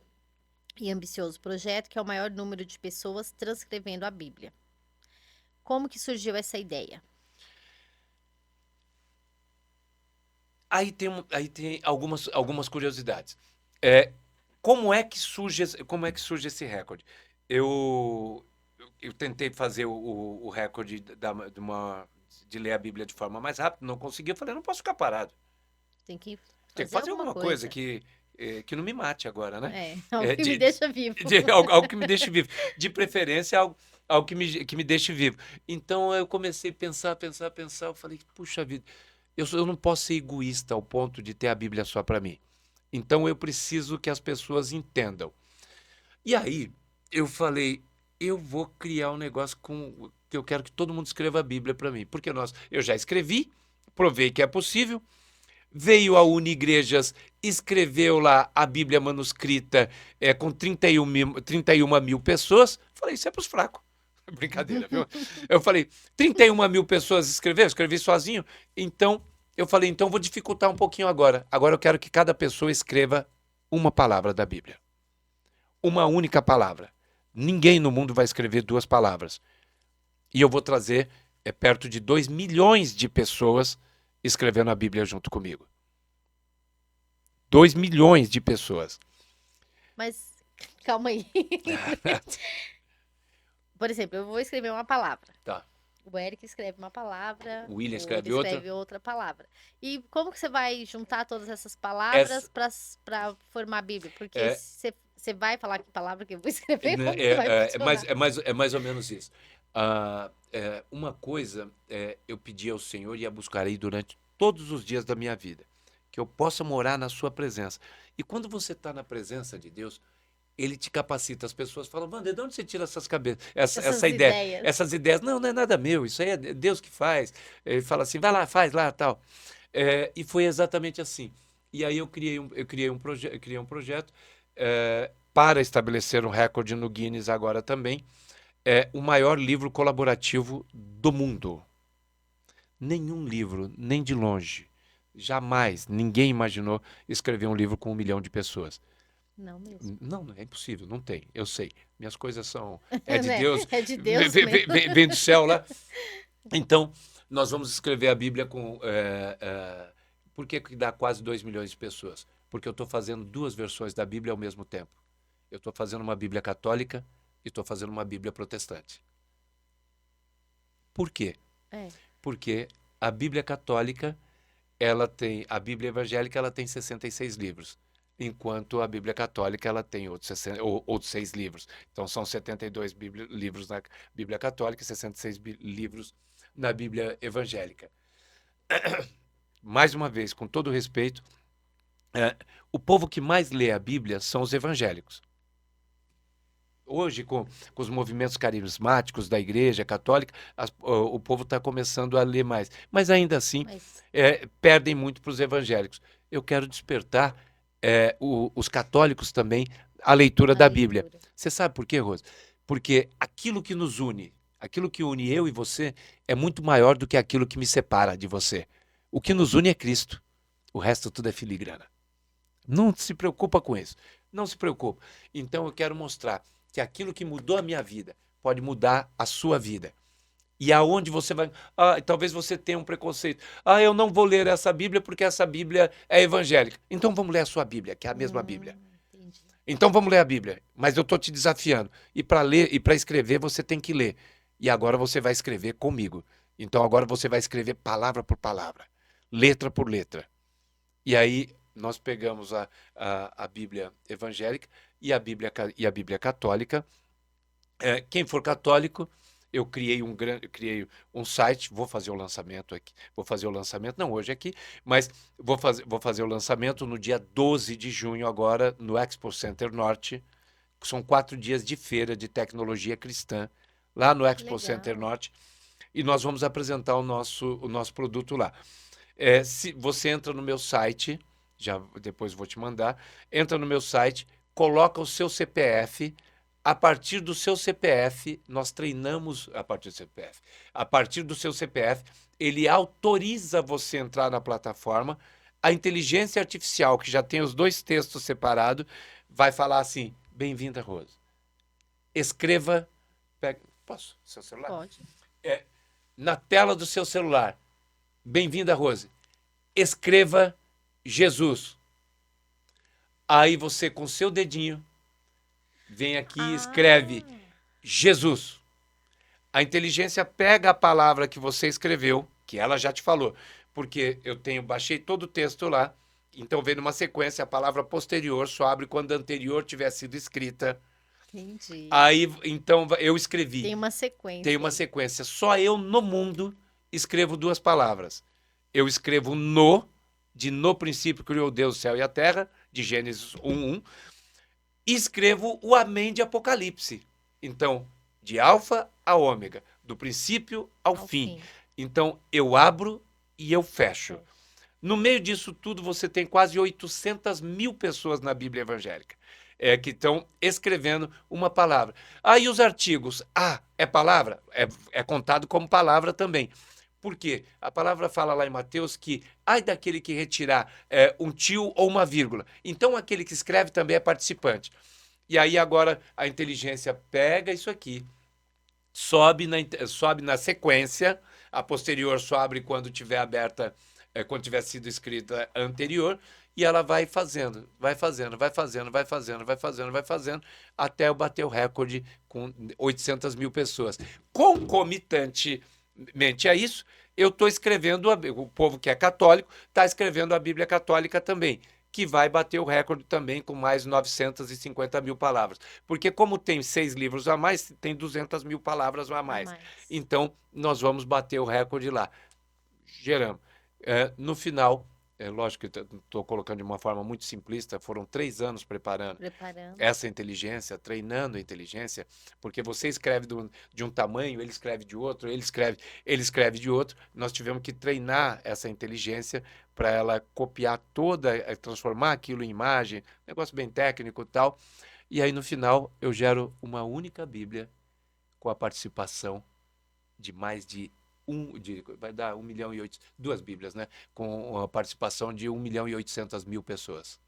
e ambicioso projeto, que é o maior número de pessoas transcrevendo a Bíblia. Como que surgiu essa ideia? Aí tem algumas curiosidades. Como é que surge esse recorde? Eu tentei fazer o recorde de ler a Bíblia de forma mais rápida, não consegui. Eu falei: não posso ficar parado. Tem que Tem que fazer fazer alguma alguma coisa coisa. que não me mate agora, né? Algo É, que me deixa vivo. algo que me deixe vivo. De preferência, algo que me deixe vivo. Então eu comecei a pensar. Eu falei, puxa vida, eu não posso ser egoísta ao ponto de ter a Bíblia só para mim. Então eu preciso que as pessoas entendam. E aí eu falei, eu vou criar um negócio que eu quero que todo mundo escreva a Bíblia para mim. Porque eu já escrevi, provei que é possível. Veio a Unigrejas, escreveu lá a Bíblia manuscrita com 31 mil pessoas. Falei, isso é para os fracos. Brincadeira, viu? Eu falei, 31 mil pessoas escreveram, escrevi sozinho. Então, eu falei, então vou dificultar um pouquinho agora. Agora eu quero que cada pessoa escreva uma palavra da Bíblia. Uma única palavra. Ninguém no mundo vai escrever duas palavras. E eu vou trazer perto de 2 milhões de pessoas escrevendo a Bíblia junto comigo. 2 milhões de pessoas. Mas, calma aí. Por exemplo, eu vou escrever uma palavra. Tá. O Eric escreve uma palavra, O William o escreve William escreve outra palavra. E como que você vai juntar todas essas palavras para formar a Bíblia? Porque É, você vai falar que palavra que eu vou escrever, né, como que vai funcionar? é mais ou menos isso. Uma coisa eu pedi ao Senhor e a buscarei durante todos os dias da minha vida, que eu possa morar na sua presença. E quando você está na presença de Deus, ele te capacita. As pessoas falam, Wander, de onde você tira essas cabeças, Essas essa ideia, ideias. essas ideias? Não, não é nada meu, isso aí é Deus que faz. Ele fala assim, vai lá, faz lá, tal. E foi exatamente assim. E aí eu criei um projeto para estabelecer um recorde no Guinness agora também, o maior livro colaborativo do mundo. Nenhum livro, nem de longe, jamais, ninguém imaginou escrever um livro com 1 milhão de pessoas. Não mesmo. Não, é impossível, não tem, eu sei. Minhas coisas é de Né? Deus, É de Deus mesmo. vem do céu lá. Então, nós vamos escrever a Bíblia por que que dá quase 2 milhões de pessoas? Porque eu estou fazendo 2 versões da Bíblia ao mesmo tempo. Eu estou fazendo uma Bíblia católica e estou fazendo uma Bíblia protestante. Por quê? Porque a Bíblia católica, a Bíblia evangélica, ela tem 66 livros, enquanto a Bíblia católica ela tem outros 6 livros. Então são 72 livros na Bíblia católica e 66 livros na Bíblia evangélica. Mais uma vez, com todo respeito, o povo que mais lê a Bíblia são os evangélicos. Hoje, com os movimentos carismáticos da Igreja Católica, o povo está começando a ler mais. Mas ainda assim, perdem muito para os evangélicos. Eu quero despertar os católicos também à leitura da Bíblia. Você sabe por quê, Rose? Porque aquilo que nos une, aquilo que une eu e você, é muito maior do que aquilo que me separa de você. O que nos une é Cristo. O resto tudo é filigrana. Não se preocupa com isso. Não se preocupa. Então eu quero mostrar que aquilo que mudou a minha vida pode mudar a sua vida. E aonde você vai... talvez você tenha um preconceito. Eu não vou ler essa Bíblia porque essa Bíblia é evangélica. Então vamos ler a sua Bíblia, que é a mesma Bíblia. Entendi. Então vamos ler a Bíblia. Mas eu estou te desafiando. E para ler e para escrever, você tem que ler. E agora você vai escrever comigo. Então agora você vai escrever palavra por palavra, letra por letra. E aí nós pegamos a Bíblia evangélica e a Bíblia católica. Quem for católico, eu criei um site, vou fazer o lançamento aqui, não hoje aqui, mas vou fazer o lançamento no dia 12 de junho agora, no Expo Center Norte. São 4 dias de feira de tecnologia cristã, lá no Expo Center Norte, e nós vamos apresentar o nosso produto lá. Se você entra no meu site, já depois vou te mandar, entra no meu site, coloca o seu CPF. A partir do seu CPF, nós treinamos a partir do CPF. A partir do seu CPF, ele autoriza você entrar na plataforma. A inteligência artificial, que já tem os 2 textos separados, vai falar assim: bem-vinda, Rose. Escreva... Posso? Seu celular? Pode. Na tela do seu celular. Bem-vinda, Rose. Escreva Jesus. Aí você, com seu dedinho, vem aqui e escreve Jesus. A inteligência pega a palavra que você escreveu, que ela já te falou, porque baixei todo o texto lá, Então vem numa sequência, a palavra posterior só abre quando a anterior tiver sido escrita. Entendi. Aí, então, eu escrevi. Tem uma Tem sequência uma aí. sequência. Só eu no mundo escrevo duas palavras. Eu escrevo no, de no princípio criou Deus o céu e a terra, de Gênesis 1:1, e escrevo o amém de Apocalipse. Então, de alfa a ômega, do princípio ao Ao fim. fim. Então, eu abro e eu fecho. Fecha. No meio disso tudo, você tem quase 800 mil pessoas na Bíblia evangélica que estão escrevendo uma palavra. Aí os artigos, é palavra? É contado como palavra também. Por quê? A palavra fala lá em Mateus que ai daquele que retirar um tio ou uma vírgula. Então aquele que escreve também é participante. E aí agora a inteligência pega isso aqui, sobe na sequência, a posterior só abre quando tiver aberta, quando tiver sido escrita a anterior, e ela vai fazendo, vai fazendo, vai fazendo, vai fazendo, vai fazendo, vai fazendo, até eu bater o recorde com 800 mil pessoas. Concomitantemente a isso, eu estou escrevendo, o povo que é católico está escrevendo a Bíblia Católica também, que vai bater o recorde também com mais 950 mil palavras. Porque como tem 6 livros a mais, tem 200 mil palavras a A mais. mais. Então, nós vamos bater o recorde lá. Geramos. No final, lógico que estou colocando de uma forma muito simplista, foram 3 anos preparando Preparando. essa inteligência, treinando a inteligência, porque você escreve de um tamanho, ele escreve de outro, ele escreve de outro. Nós tivemos que treinar essa inteligência para ela copiar toda, transformar aquilo em imagem, negócio bem técnico e tal. E aí, no final, eu gero uma única Bíblia com a participação de mais de vai dar 1.800.000, duas Bíblias, né? Com a participação de 1.800.000 pessoas.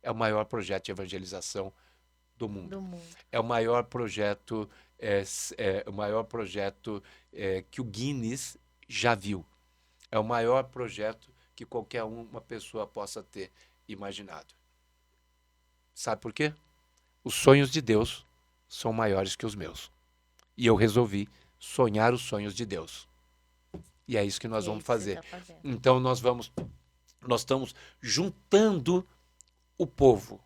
É o maior projeto de evangelização do mundo. Do mundo. É o maior projeto, o maior projeto que o Guinness já viu. É o maior projeto que qualquer uma pessoa possa ter imaginado. Sabe por quê? Os sonhos de Deus são maiores que os meus. E eu resolvi sonhar os sonhos de Deus. E é isso que nós E é vamos isso que você fazer. tá fazendo. Então nós estamos juntando o povo,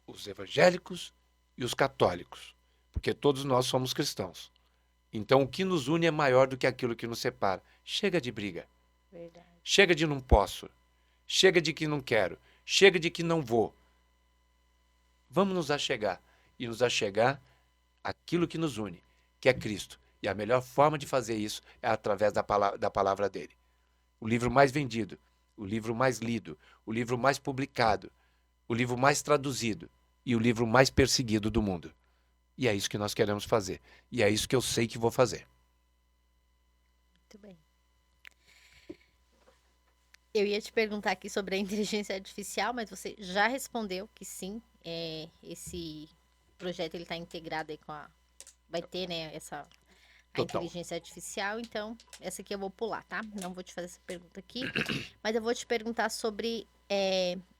os evangélicos e os católicos, porque todos nós somos cristãos. Então o que nos une é maior do que aquilo que nos separa. Chega de briga. Verdade. Chega de não posso. Chega de que não quero. Chega de que não vou. Vamos nos achegar. E nos achegar aquilo que nos une, que é Cristo. E a melhor forma de fazer isso é através da palavra dele. O livro mais vendido, o livro mais lido, o livro mais publicado, o livro mais traduzido e o livro mais perseguido do mundo. E é isso que nós queremos fazer. E é isso que eu sei que vou fazer. Muito bem. Eu ia te perguntar aqui sobre a inteligência artificial, mas você já respondeu que sim, esse projeto ele está integrado aí com a, vai ter, né, a Total. inteligência artificial, então essa aqui eu vou pular, tá? Não vou te fazer essa pergunta aqui, mas eu vou te perguntar sobre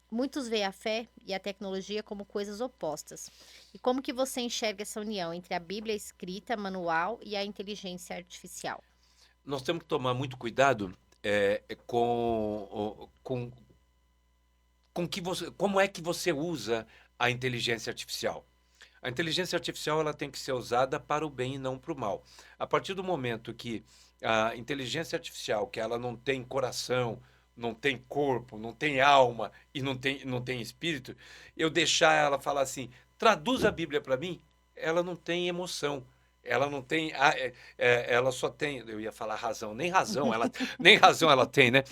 muitos veem a fé e a tecnologia como coisas opostas. E como que você enxerga essa união entre a Bíblia escrita, manual e a inteligência artificial? Nós temos que tomar muito cuidado com como é que você usa a inteligência artificial. A inteligência artificial ela tem que ser usada para o bem e não para o mal. A partir do momento que a inteligência artificial, que ela não tem coração, não tem corpo, não tem alma e não tem espírito, eu deixar ela falar assim, traduz a Bíblia para mim, ela não tem emoção. Ela não tem, ela só tem, eu ia falar razão, nem razão ela tem, né?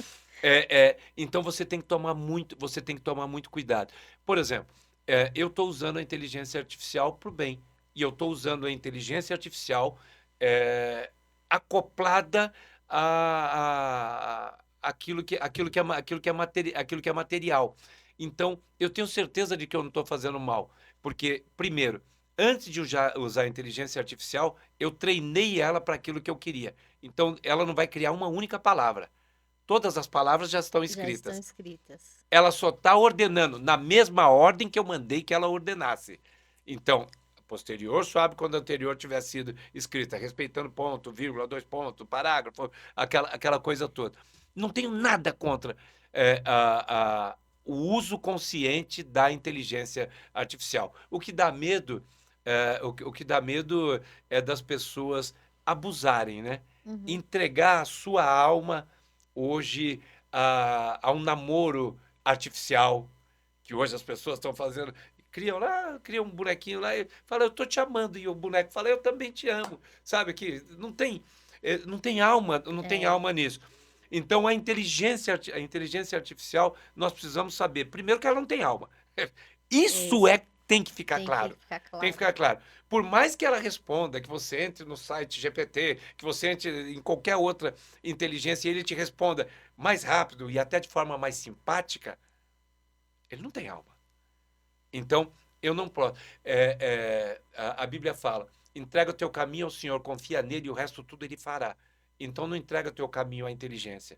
Então você tem que tomar muito cuidado. Por exemplo, eu estou usando a inteligência artificial para o bem. E eu estou usando a inteligência artificial acoplada aquilo que é material. Então, eu tenho certeza de que eu não estou fazendo mal. Porque, primeiro, antes de usar a inteligência artificial, eu treinei ela para aquilo que eu queria. Então, ela não vai criar uma única palavra. Todas as palavras já estão Já estão escritas. escritas. Ela só está ordenando na mesma ordem que eu mandei que ela ordenasse. Então, a posterior só abre quando a anterior tiver sido escrita, respeitando ponto, vírgula, 2 pontos, parágrafo, aquela coisa toda. Não tenho nada contra. o uso consciente da inteligência artificial. O que dá medo, o que dá medo é das pessoas abusarem, né? Uhum. Entregar a sua alma hoje a um namoro artificial, que hoje as pessoas estão fazendo. Criam um bonequinho lá e fala, eu tô te amando, e o boneco fala, eu também te amo. Sabe que não tem alma, não tem É, alma nisso. Então a inteligência artificial, nós precisamos saber, primeiro que ela não tem alma. Isso isso. tem que ficar Tem que claro. ficar Tem que claro. ficar claro. Por mais que ela responda, que você entre no site GPT, que você entre em qualquer outra inteligência e ele te responda mais rápido e até de forma mais simpática, ele não tem alma. Então, eu não posso. A Bíblia fala: entrega o teu caminho ao Senhor, confia nele e o resto tudo ele fará. Então, não entrega o teu caminho à inteligência.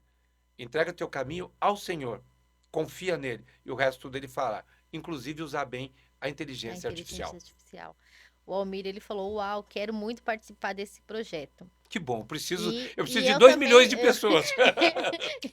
Entrega o teu caminho ao Senhor, confia nele e o resto tudo ele fará. Inclusive, usar bem a A inteligência inteligência artificial. artificial. O Almir, ele falou, uau, quero muito participar desse projeto. Que bom, eu preciso E de eu 2 também, milhões de pessoas.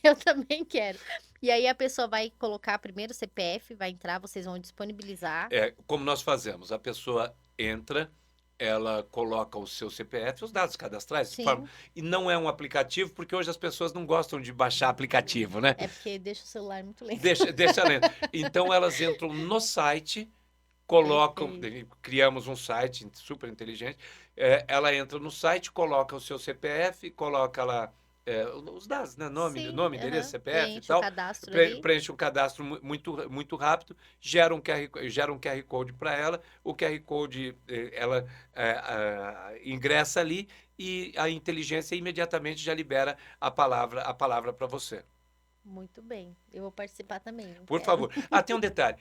eu também quero. E aí a pessoa vai colocar primeiro o CPF, vai entrar, vocês vão disponibilizar. Como nós fazemos? A pessoa entra, ela coloca o seu CPF, os dados cadastrais, de forma, Sim, e não é um aplicativo, porque hoje as pessoas não gostam de baixar aplicativo, né? é porque deixa o celular muito lento. Deixa lento. Então elas entram no site, colocam, Perfeito. criamos um site super inteligente, ela entra no site, coloca o seu CPF, coloca lá os dados, né? Sim, Nome, endereço, aham, CPF e preenche o tal, cadastro ali. preenche um cadastro muito rápido, gera um QR Code para ela, o QR Code ela ingressa ali e a inteligência imediatamente já libera a palavra para você. Muito bem. Eu vou participar também, não Por quero. favor. Tem um detalhe.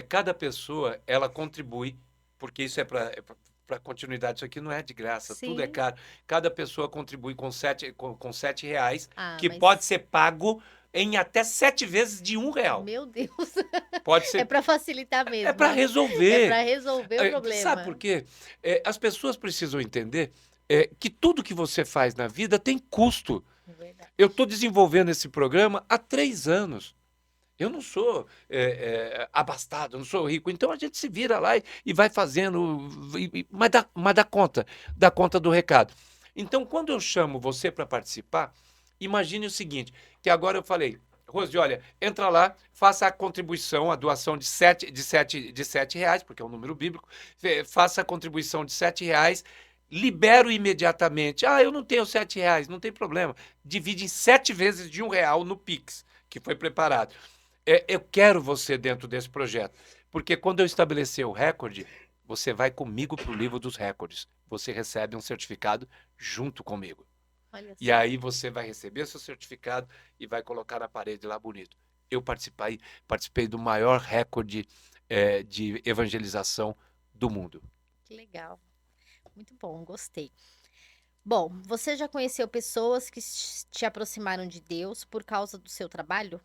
Cada pessoa, ela contribui, porque isso é para continuidade. Isso aqui não é de graça, tudo é Sim. caro. Cada pessoa contribui com R$ 7, Ah, que pode mas ser pago em até 7 vezes de R$ 1. meu Deus. Pode É ser. para facilitar É mesmo, para né? É resolver. para resolver o Sabe problema. por quê? As pessoas precisam entender que tudo que você faz na vida tem custo. É verdade. Eu estou desenvolvendo esse programa há 3 anos. Eu não sou abastado, eu não sou rico. Então a gente se vira lá e vai fazendo, mas dá conta do recado. Então, quando eu chamo você para participar, imagine o seguinte: que agora eu falei, Rose, olha, entra lá, faça a contribuição, a doação de sete reais, porque é um número bíblico, faça a contribuição de R$ 7, libero imediatamente. Ah, eu não tenho R$ 7, não tem problema. Divide em 7 vezes de R$ 1 no Pix, que foi preparado. Eu quero você dentro desse projeto, porque quando eu estabelecer o recorde, você vai comigo para o livro dos recordes. Você recebe um certificado junto comigo. Olha E só. aí você vai receber seu certificado e vai colocar na parede lá bonito. Eu participei do maior recorde de evangelização do mundo. Que legal. Muito bom, gostei. Bom, você já conheceu pessoas que te aproximaram de Deus por causa do seu trabalho?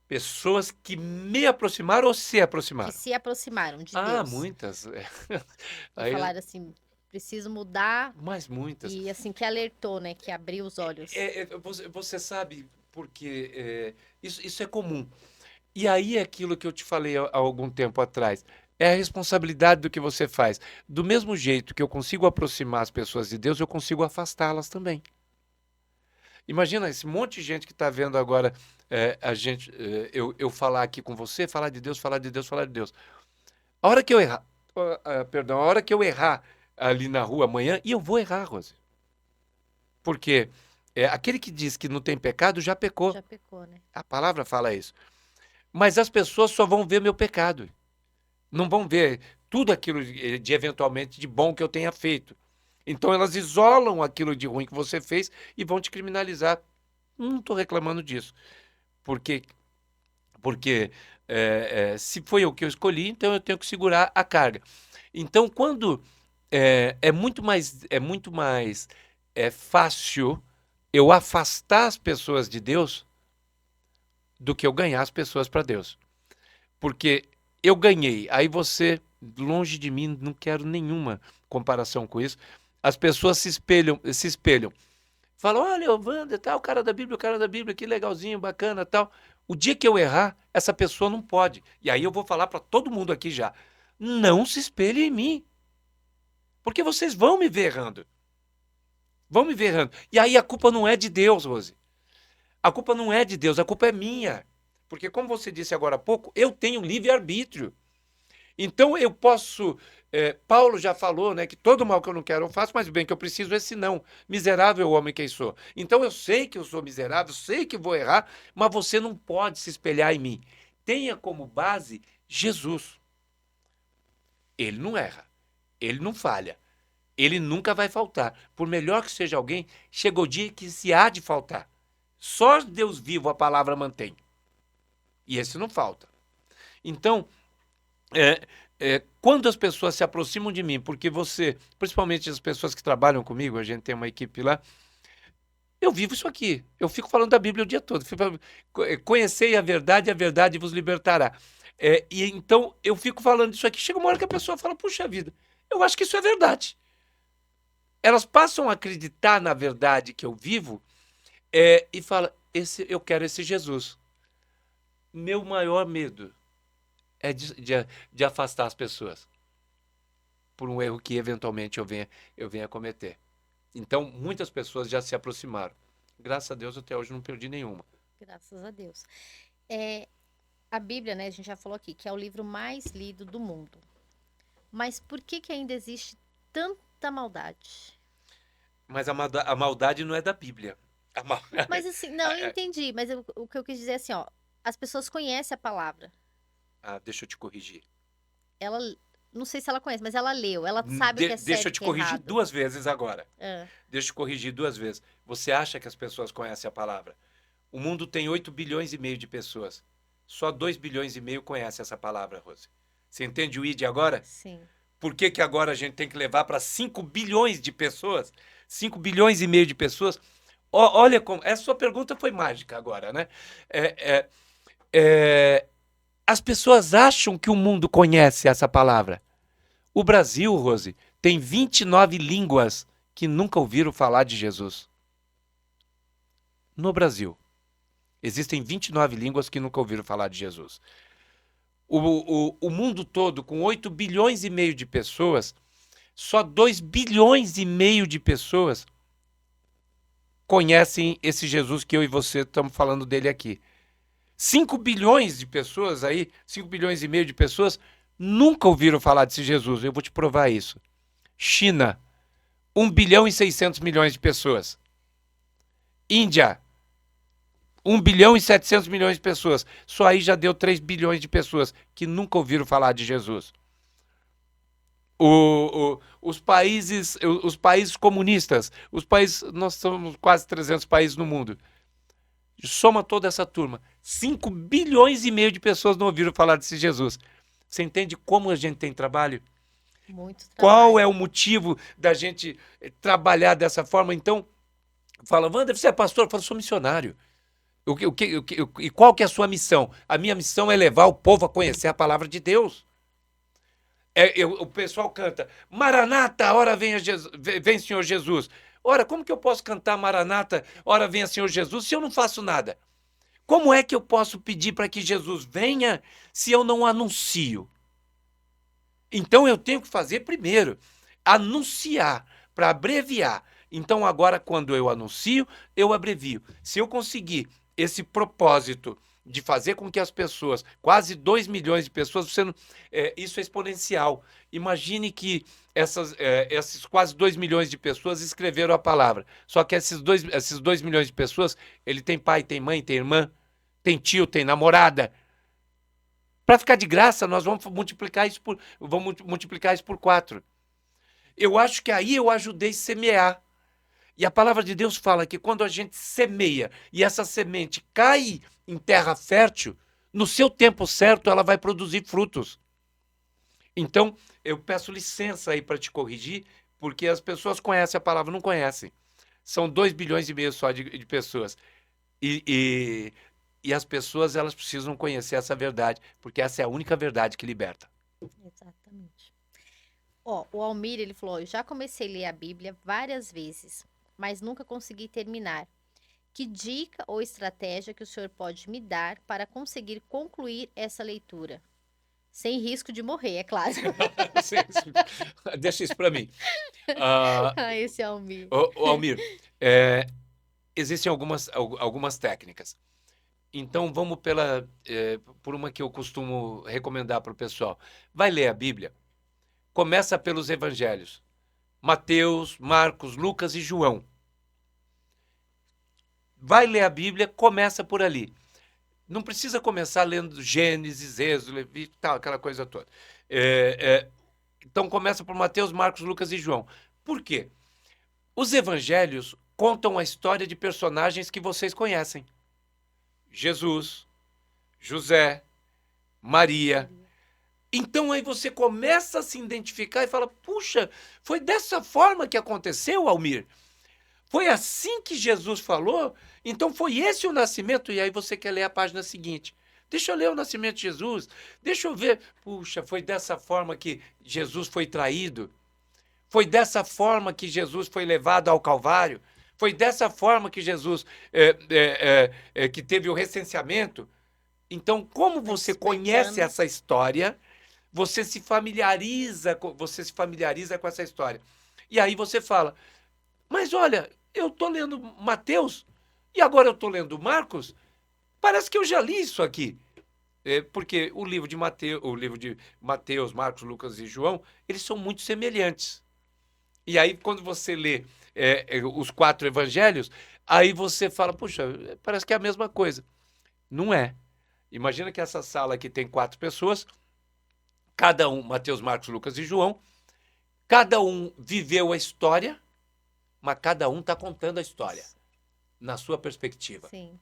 Pessoas que me aproximaram ou se Que aproximaram? se aproximaram de Ah, Deus muitas. e Aí, falaram assim, preciso mudar mas muitas. e assim que alertou, né, que abriu os olhos. Você sabe, porque isso é comum. E aí é aquilo que eu te falei há algum tempo atrás. É a responsabilidade do que você faz. Do mesmo jeito que eu consigo aproximar as pessoas de Deus, eu consigo afastá-las também. Imagina esse monte de gente que está vendo agora eu falar aqui com você, falar de Deus, falar de Deus, falar de Deus. A hora que eu errar, perdão, a hora que eu errar ali na rua amanhã, e eu vou errar, Rose. Porque aquele que diz que não tem pecado já pecou. Já pecou, né? A palavra fala isso. Mas as pessoas só vão ver meu pecado. Não vão ver tudo aquilo de eventualmente de bom que eu tenha feito. Então elas isolam aquilo de ruim que você fez e vão te criminalizar. Não estou reclamando disso. Porque, porque se foi o que eu escolhi, então eu tenho que segurar a carga. Então, quando é muito mais fácil eu afastar as pessoas de Deus do que eu ganhar as pessoas para Deus. Porque eu ganhei, aí você, longe de mim, não quero nenhuma comparação com isso. As pessoas se espelham. Fala, olha, o Wander, tá, o cara da Bíblia, que legalzinho, bacana, tal. O dia que eu errar, essa pessoa não pode. E aí eu vou falar para todo mundo aqui já, não se espelhe em mim, porque vocês vão me ver errando. Vão me ver errando. E aí a culpa não é de Deus, Rose. A culpa não é de Deus, a culpa é minha. Porque, como você disse agora há pouco, eu tenho livre-arbítrio. Então eu posso. Paulo já falou, né, que todo mal que eu não quero eu faço, mas o bem que eu preciso, esse não. Miserável homem quem sou. Então eu sei que eu sou miserável, sei que vou errar, mas você não pode se espelhar em mim. Tenha como base Jesus. Ele não erra, ele não falha, ele nunca vai faltar. Por melhor que seja alguém, chega o dia que se há de faltar. Só Deus vivo a palavra mantém. E esse não falta. Então, quando as pessoas se aproximam de mim, porque você, principalmente as pessoas que trabalham comigo, a gente tem uma equipe lá, eu vivo isso aqui. Eu fico falando da Bíblia o dia todo. Conhecei a verdade vos libertará. E então eu fico falando isso aqui. Chega uma hora que a pessoa fala, puxa vida, eu acho que isso é verdade. Elas passam a acreditar na verdade que eu vivo e falam, eu quero esse Jesus. Meu maior medo é de afastar as pessoas por um erro que eventualmente eu venha cometer. Então, muitas pessoas já se aproximaram. Graças a Deus, até hoje não perdi nenhuma. Graças a Deus. É, a Bíblia, né, a gente já falou aqui, que é o livro mais lido do mundo. Mas por que que ainda existe tanta maldade? Mas a maldade não é da Bíblia. A mal... Mas assim, não, eu entendi, mas o que eu quis dizer é assim, ó, as pessoas conhecem a palavra. Deixa eu te corrigir. Ela, não sei se ela conhece, mas ela leu, ela sabe o que é Deixa eu certo e o te que é corrigir errado. 2 vezes agora. Ah, Deixa eu te corrigir 2 vezes. Você acha que as pessoas conhecem a palavra? O mundo tem 8 bilhões e meio de pessoas. Só 2 bilhões e meio conhecem essa palavra, Rose. Você entende o ID agora? sim. Por que que agora a gente tem que levar para 5 bilhões de pessoas? 5 bilhões e meio de pessoas? Olha como. Essa sua pergunta foi mágica agora, né? É, é, é, as pessoas acham que o mundo conhece essa palavra. O Brasil, Rose, tem 29 línguas que nunca ouviram falar de Jesus. No Brasil. Existem 29 línguas que nunca ouviram falar de Jesus. O mundo todo, com 8 bilhões e meio de pessoas, só 2 bilhões e meio de pessoas conhecem esse Jesus que eu e você estamos falando dele aqui. 5 bilhões de pessoas aí, 5 bilhões e meio de pessoas, nunca ouviram falar desse Jesus. Eu vou te provar isso. China, 1 bilhão e 600 milhões de pessoas. Índia, 1 bilhão e 700 milhões de pessoas. Só aí já deu 3 bilhões de pessoas que nunca ouviram falar de Jesus. Os países comunistas, nós somos quase 300 países no mundo. Soma toda essa turma. 5 bilhões e meio de pessoas não ouviram falar desse Jesus. Você entende como a gente tem trabalho? Muito Qual é trabalho. o motivo da gente trabalhar dessa forma? Então, fala, Wander, você é pastor? Eu falo, sou missionário. E qual que é a sua missão? A minha missão é levar o povo a conhecer a palavra de Deus. O pessoal canta, Maranata, ora venha Jesus, vem Senhor Jesus. Ora, como que eu posso cantar Maranata, ora venha Senhor Jesus, se eu não faço nada? Como é que eu posso pedir para que Jesus venha se eu não anuncio? Então eu tenho que fazer primeiro, anunciar, para abreviar. Então agora, quando eu anuncio, eu abrevio. Se eu conseguir esse propósito de fazer com que as pessoas, quase 2 milhões de pessoas, isso é exponencial. Imagine que esses quase 2 milhões de pessoas escreveram a palavra. Só que esses 2 milhões de pessoas, ele tem pai, tem mãe, tem irmã, tem tio, tem namorada. Para ficar de graça, nós vamos multiplicar isso por 4. Eu acho que aí eu ajudei a semear. E a palavra de Deus fala que quando a gente semeia e essa semente cai em terra fértil, no seu tempo certo ela vai produzir frutos. Então, eu peço licença aí para te corrigir, porque as pessoas conhecem a palavra, não conhecem. São 2 bilhões e meio só de pessoas. E as pessoas, elas precisam conhecer essa verdade, porque essa é a única verdade que liberta. Exatamente. Ó, o Almir, ele falou, ó, eu já comecei a ler a Bíblia várias vezes, mas nunca consegui terminar. Que dica ou estratégia que o senhor pode me dar para conseguir concluir essa leitura? Sem risco de morrer, é claro. Deixa isso para mim. Ah, Ah, esse Almir. Almir, existem algumas técnicas. Então, vamos por uma que eu costumo recomendar para o pessoal. Vai ler a Bíblia. Começa pelos evangelhos. Mateus, Marcos, Lucas e João. Vai ler a Bíblia, começa por ali. Não precisa começar lendo Gênesis, Êxodo, Levítico, tal, aquela coisa toda. Então, começa por Mateus, Marcos, Lucas e João. Por quê? Os evangelhos contam a história de personagens que vocês conhecem. Jesus, José, Maria. Então aí você começa a se identificar e fala, puxa, foi dessa forma que aconteceu, Almir? Foi assim que Jesus falou? Então foi esse o nascimento? E aí você quer ler a página seguinte. Deixa eu ler o nascimento de Jesus. Deixa eu ver. Puxa, foi dessa forma que Jesus foi traído. Foi dessa forma que Jesus foi levado ao Calvário. Foi dessa forma que Jesus que teve o recenseamento. Então, como você conhece essa história, você se familiariza com essa história. E aí você fala, mas olha, eu estou lendo Mateus e agora eu estou lendo Marcos, parece que eu já li isso aqui. Porque o livro de Mateus, Marcos, Lucas e João, eles são muito semelhantes. E aí, quando você lê os 4 evangelhos, aí você fala, puxa, parece que é a mesma coisa. Não é. Imagina que essa sala aqui tem 4 pessoas, cada um, Mateus, Marcos, Lucas e João, cada um viveu a história, mas cada um está contando a história, na sua perspectiva. Sim.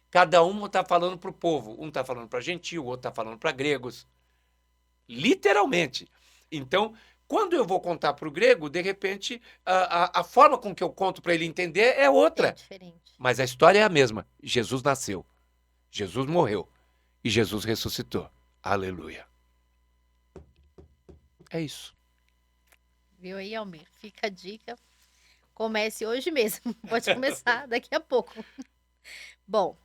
Cada um está falando para o povo, um está falando para gentil, o outro está falando para gregos. Literalmente. Então, quando eu vou contar para o grego, de repente, a forma com que eu conto para ele entender é outra. É diferente. Mas a história é a mesma. Jesus nasceu, Jesus morreu e Jesus ressuscitou. Aleluia. É isso. Viu aí, Almir? Fica a dica. Comece hoje mesmo. Pode começar daqui a pouco. Bom,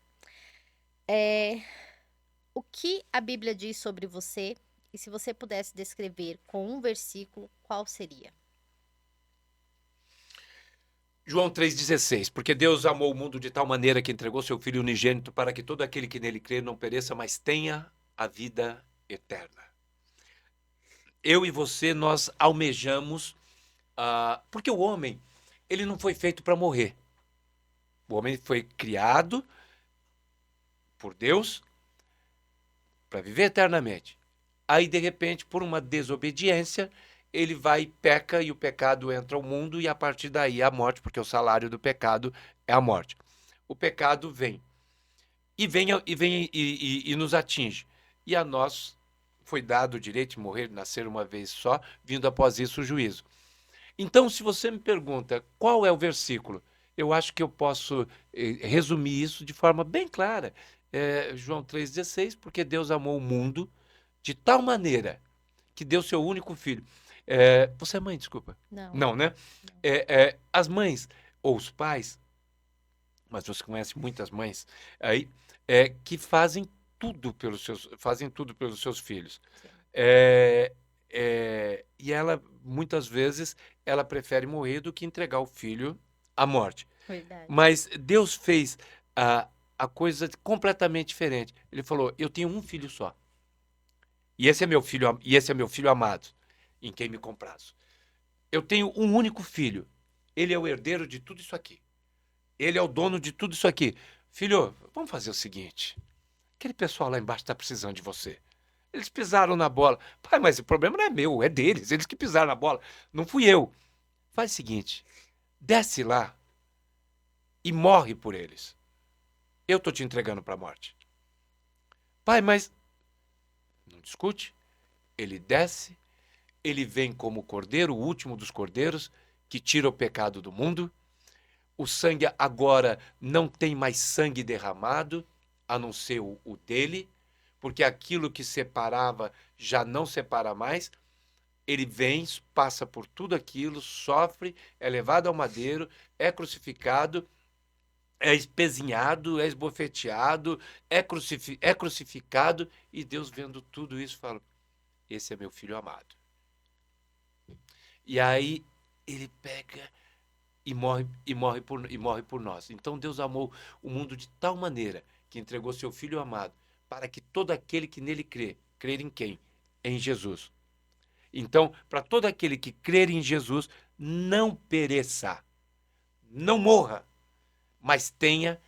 o que a Bíblia diz sobre você? E se você pudesse descrever com um versículo, qual seria? João 3,16. Porque Deus amou o mundo de tal maneira que entregou seu Filho unigênito para que todo aquele que nele crê não pereça, mas tenha a vida eterna. Eu e você, nós almejamos, porque o homem, ele não foi feito para morrer. O homem foi criado por Deus para viver eternamente. Aí, de repente, por uma desobediência, ele vai e peca e o pecado entra ao mundo e a partir daí a morte, porque o salário do pecado é a morte. O pecado vem e nos atinge. E a nós foi dado o direito de morrer, nascer uma vez só, vindo após isso o juízo. Então, se você me pergunta qual é o versículo, eu acho que eu posso resumir isso de forma bem clara. João 3,16, porque Deus amou o mundo de tal maneira que deu seu único filho. Você é mãe, desculpa? Não. Não, né? As mães ou os pais, mas você conhece muitas mães aí, que fazem tudo pelos seus filhos. E ela, muitas vezes, ela prefere morrer do que entregar o filho à morte. Verdade. Mas Deus fez a coisa completamente diferente. Ele falou, eu tenho um filho só. E esse é meu filho amado, em quem me comprazo. Eu tenho um único filho. Ele é o herdeiro de tudo isso aqui. Ele é o dono de tudo isso aqui. Filho, vamos fazer o seguinte. Aquele pessoal lá embaixo está precisando de você. Eles pisaram na bola. Pai, mas o problema não é meu, é deles. Eles que pisaram na bola. Não fui eu. Faz o seguinte. Desce lá e morre por eles. Eu estou te entregando para a morte. Pai, mas... Não discute. Ele desce. Ele vem como cordeiro, o último dos cordeiros, que tira o pecado do mundo. O sangue agora não tem mais sangue derramado, a não ser o dele, porque aquilo que separava já não separa mais. Ele vem, passa por tudo aquilo, sofre, é levado ao madeiro, é crucificado, é espezinhado, é esbofeteado, é crucificado, e Deus vendo tudo isso fala: esse é meu filho amado. E aí ele pega e morre por nós. Então Deus amou o mundo de tal maneira que entregou seu filho amado, para que todo aquele que nele crê, crer em quem? Em Jesus. Então, para todo aquele que crer em Jesus, não pereça, não morra, mas tenha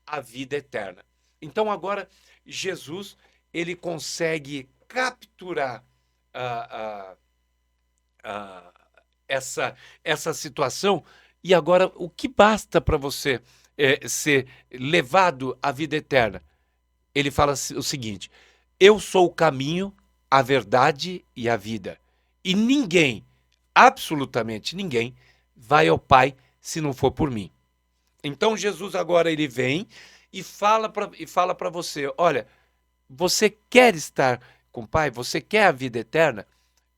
a vida eterna. Então agora Jesus, ele consegue capturar a, a, essa situação, e agora o que basta para você ser levado à vida eterna? Ele fala o seguinte: eu sou o caminho, a verdade e a vida. E ninguém, absolutamente ninguém, vai ao Pai se não for por mim. Então Jesus agora ele vem e fala para você: olha, você quer estar com o Pai? Você quer a vida eterna?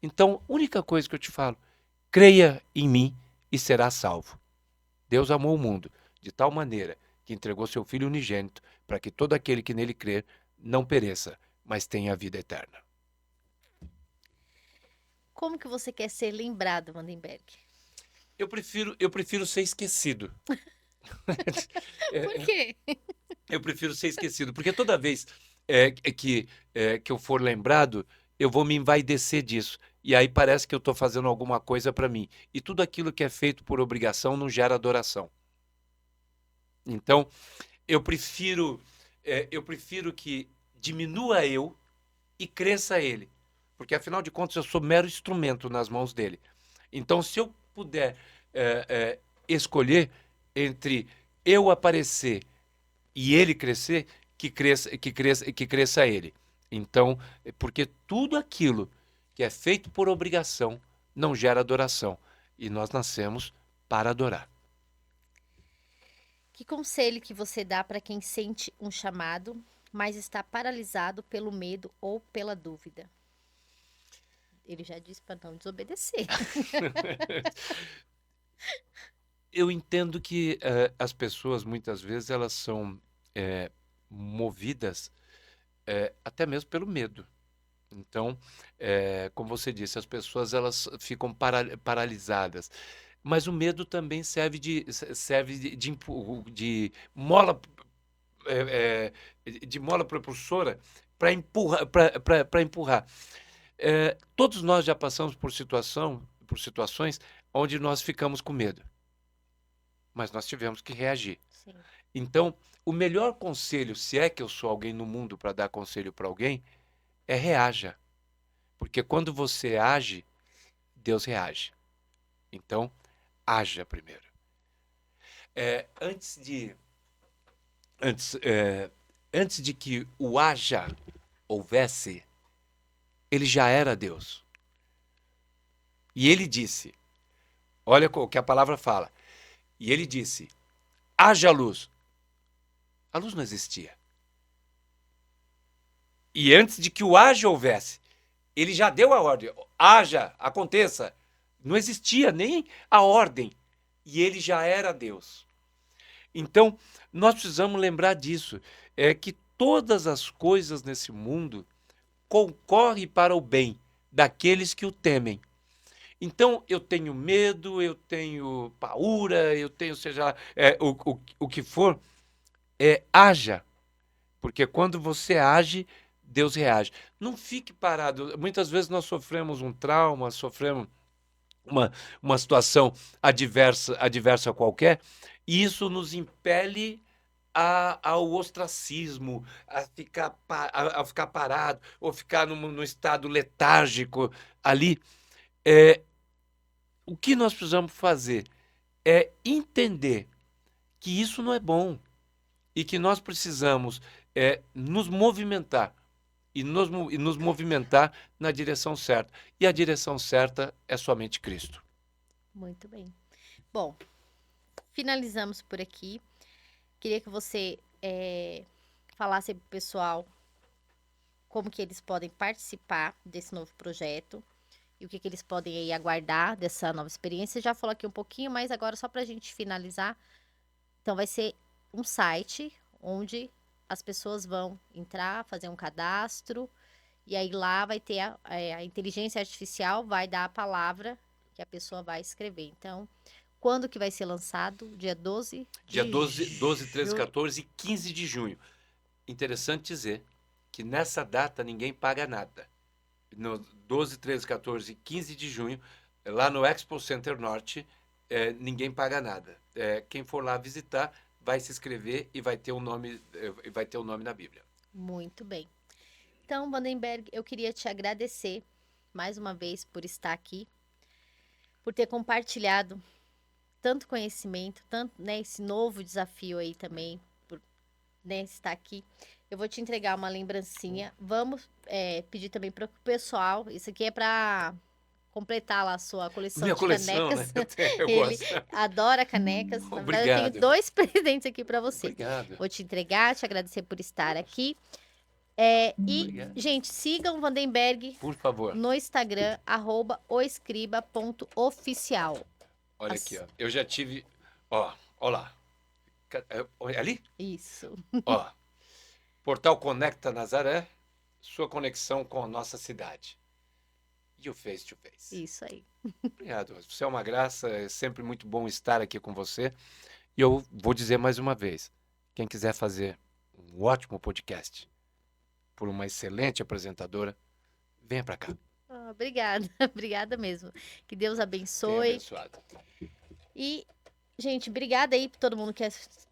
Então, a única coisa que eu te falo: creia em mim e será salvo. Deus amou o mundo de tal maneira que entregou seu Filho unigênito para que todo aquele que nele crer não pereça, mas tenha a vida eterna. Como que você quer ser lembrado, Vandenberg? Eu prefiro ser esquecido. Por É, quê? eu prefiro ser esquecido, porque toda vez que eu for lembrado, eu vou me envaidecer disso. E aí parece que eu estou fazendo alguma coisa para mim. E tudo aquilo que é feito por obrigação não gera adoração. Então, eu prefiro que diminua eu e cresça ele. Porque, afinal de contas, eu sou mero instrumento nas mãos dele. Então, se eu puder escolher entre eu aparecer e ele crescer, que cresça ele. Então, porque tudo aquilo que é feito por obrigação não gera adoração. E nós nascemos para adorar. Que conselho que você dá para quem sente um chamado, mas está paralisado pelo medo ou pela dúvida? Ele já disse para não desobedecer. Eu entendo que as pessoas, muitas vezes, elas são movidas até mesmo pelo medo. Então, como você disse, as pessoas elas ficam paralisadas. Mas o medo também serve de mola, de mola propulsora para empurrar. Para empurrar. Todos nós já passamos por situações onde nós ficamos com medo, mas nós tivemos que reagir. Sim. Então, o melhor conselho, se é que eu sou alguém no mundo para dar conselho para alguém, é reaja. Porque quando você age, Deus reage. Então, haja primeiro. É, antes de antes, é, antes de que o haja houvesse, ele já era Deus. E ele disse, olha o que a palavra fala. E ele disse: haja luz. A luz não existia. E antes de que o haja houvesse, ele já deu a ordem. Haja, aconteça. Não existia nem a ordem. E ele já era Deus. Então, nós precisamos lembrar disso. É que todas as coisas nesse mundo concorrem para o bem daqueles que o temem. Então, eu tenho medo, eu tenho paura, eu tenho, seja lá, o que for, haja. Porque quando você age, Deus reage. Não fique parado. Muitas vezes nós sofremos um trauma, sofremos uma, uma situação adversa qualquer, e isso nos impele ao ostracismo, a ficar parado, ou ficar num estado letárgico ali. É, o que nós precisamos fazer é entender que isso não é bom e que nós precisamos nos movimentar e nos movimentar na direção certa. E a direção certa é somente Cristo. Muito bem. Bom, finalizamos por aqui. Queria que você falasse para o pessoal como que eles podem participar desse novo projeto e o que eles podem aí aguardar dessa nova experiência. Você já falou aqui um pouquinho, mas agora só para a gente finalizar. Então, vai ser um site onde as pessoas vão entrar, fazer um cadastro, e aí lá vai ter a inteligência artificial, vai dar a palavra que a pessoa vai escrever. Então, quando que vai ser lançado? Dia 12 Dia de 12, 13, junho. 14 e 15 de junho. Interessante dizer que nessa data ninguém paga nada. No 12, 13, 14 e 15 de junho, lá no Expo Center Norte, ninguém paga nada. Quem for lá visitar vai se inscrever e vai ter vai ter o nome na Bíblia. Muito bem. Então, Vandenberg, eu queria te agradecer mais uma vez por estar aqui, por ter compartilhado tanto conhecimento, tanto, né, esse novo desafio aí também, por, né, estar aqui. Eu vou te entregar uma lembrancinha. Vamos pedir também para o pessoal. Isso aqui é para completar lá a sua coleção Minha de coleção, né? canecas. Eu Ele gosto. adora canecas. Na verdade, eu tenho Obrigado. 2 presentes aqui para você. Obrigado. Vou te entregar, te agradecer por estar aqui. E, Obrigado. gente, sigam o Vandenberg Por favor. no Instagram, @oescriba.oficial. Olha aqui, ó. Eu já tive. Ó lá. Ali? Isso. Ó. Portal Conecta Nazaré, sua conexão com a nossa cidade. E o Face to Face. Isso aí. Obrigado. Você é uma graça, é sempre muito bom estar aqui com você. E eu vou dizer mais uma vez: quem quiser fazer um ótimo podcast por uma excelente apresentadora, venha para cá. Obrigada, obrigada mesmo. Que Deus Tenha abençoe. abençoado. E, gente, obrigada aí por todo mundo que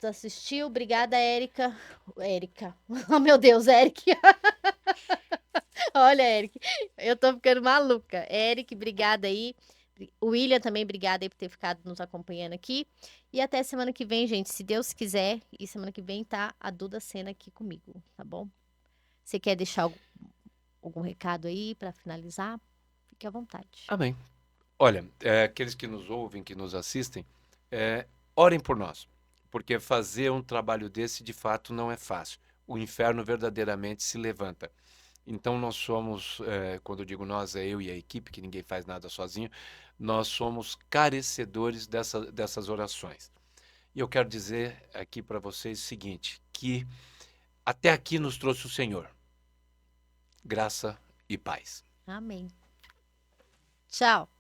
assistiu. Obrigada, Érica. Érica. Oh, meu Deus, Eric. Olha, Eric, eu tô ficando maluca. Eric, obrigada aí. O William também, obrigada aí por ter ficado nos acompanhando aqui. E até semana que vem, gente, se Deus quiser. E semana que vem tá a Duda Sena aqui comigo, tá bom? Você quer deixar algum recado aí para finalizar? Fique à vontade. Amém. Olha, aqueles que nos ouvem, que nos assistem, orem por nós, porque fazer um trabalho desse de fato não é fácil. O inferno verdadeiramente se levanta. Então nós somos, quando eu digo nós, é eu e a equipe, que ninguém faz nada sozinho, nós somos carecedores dessas orações. E eu quero dizer aqui para vocês o seguinte, que até aqui nos trouxe o Senhor. Graça e paz. Amém. Tchau.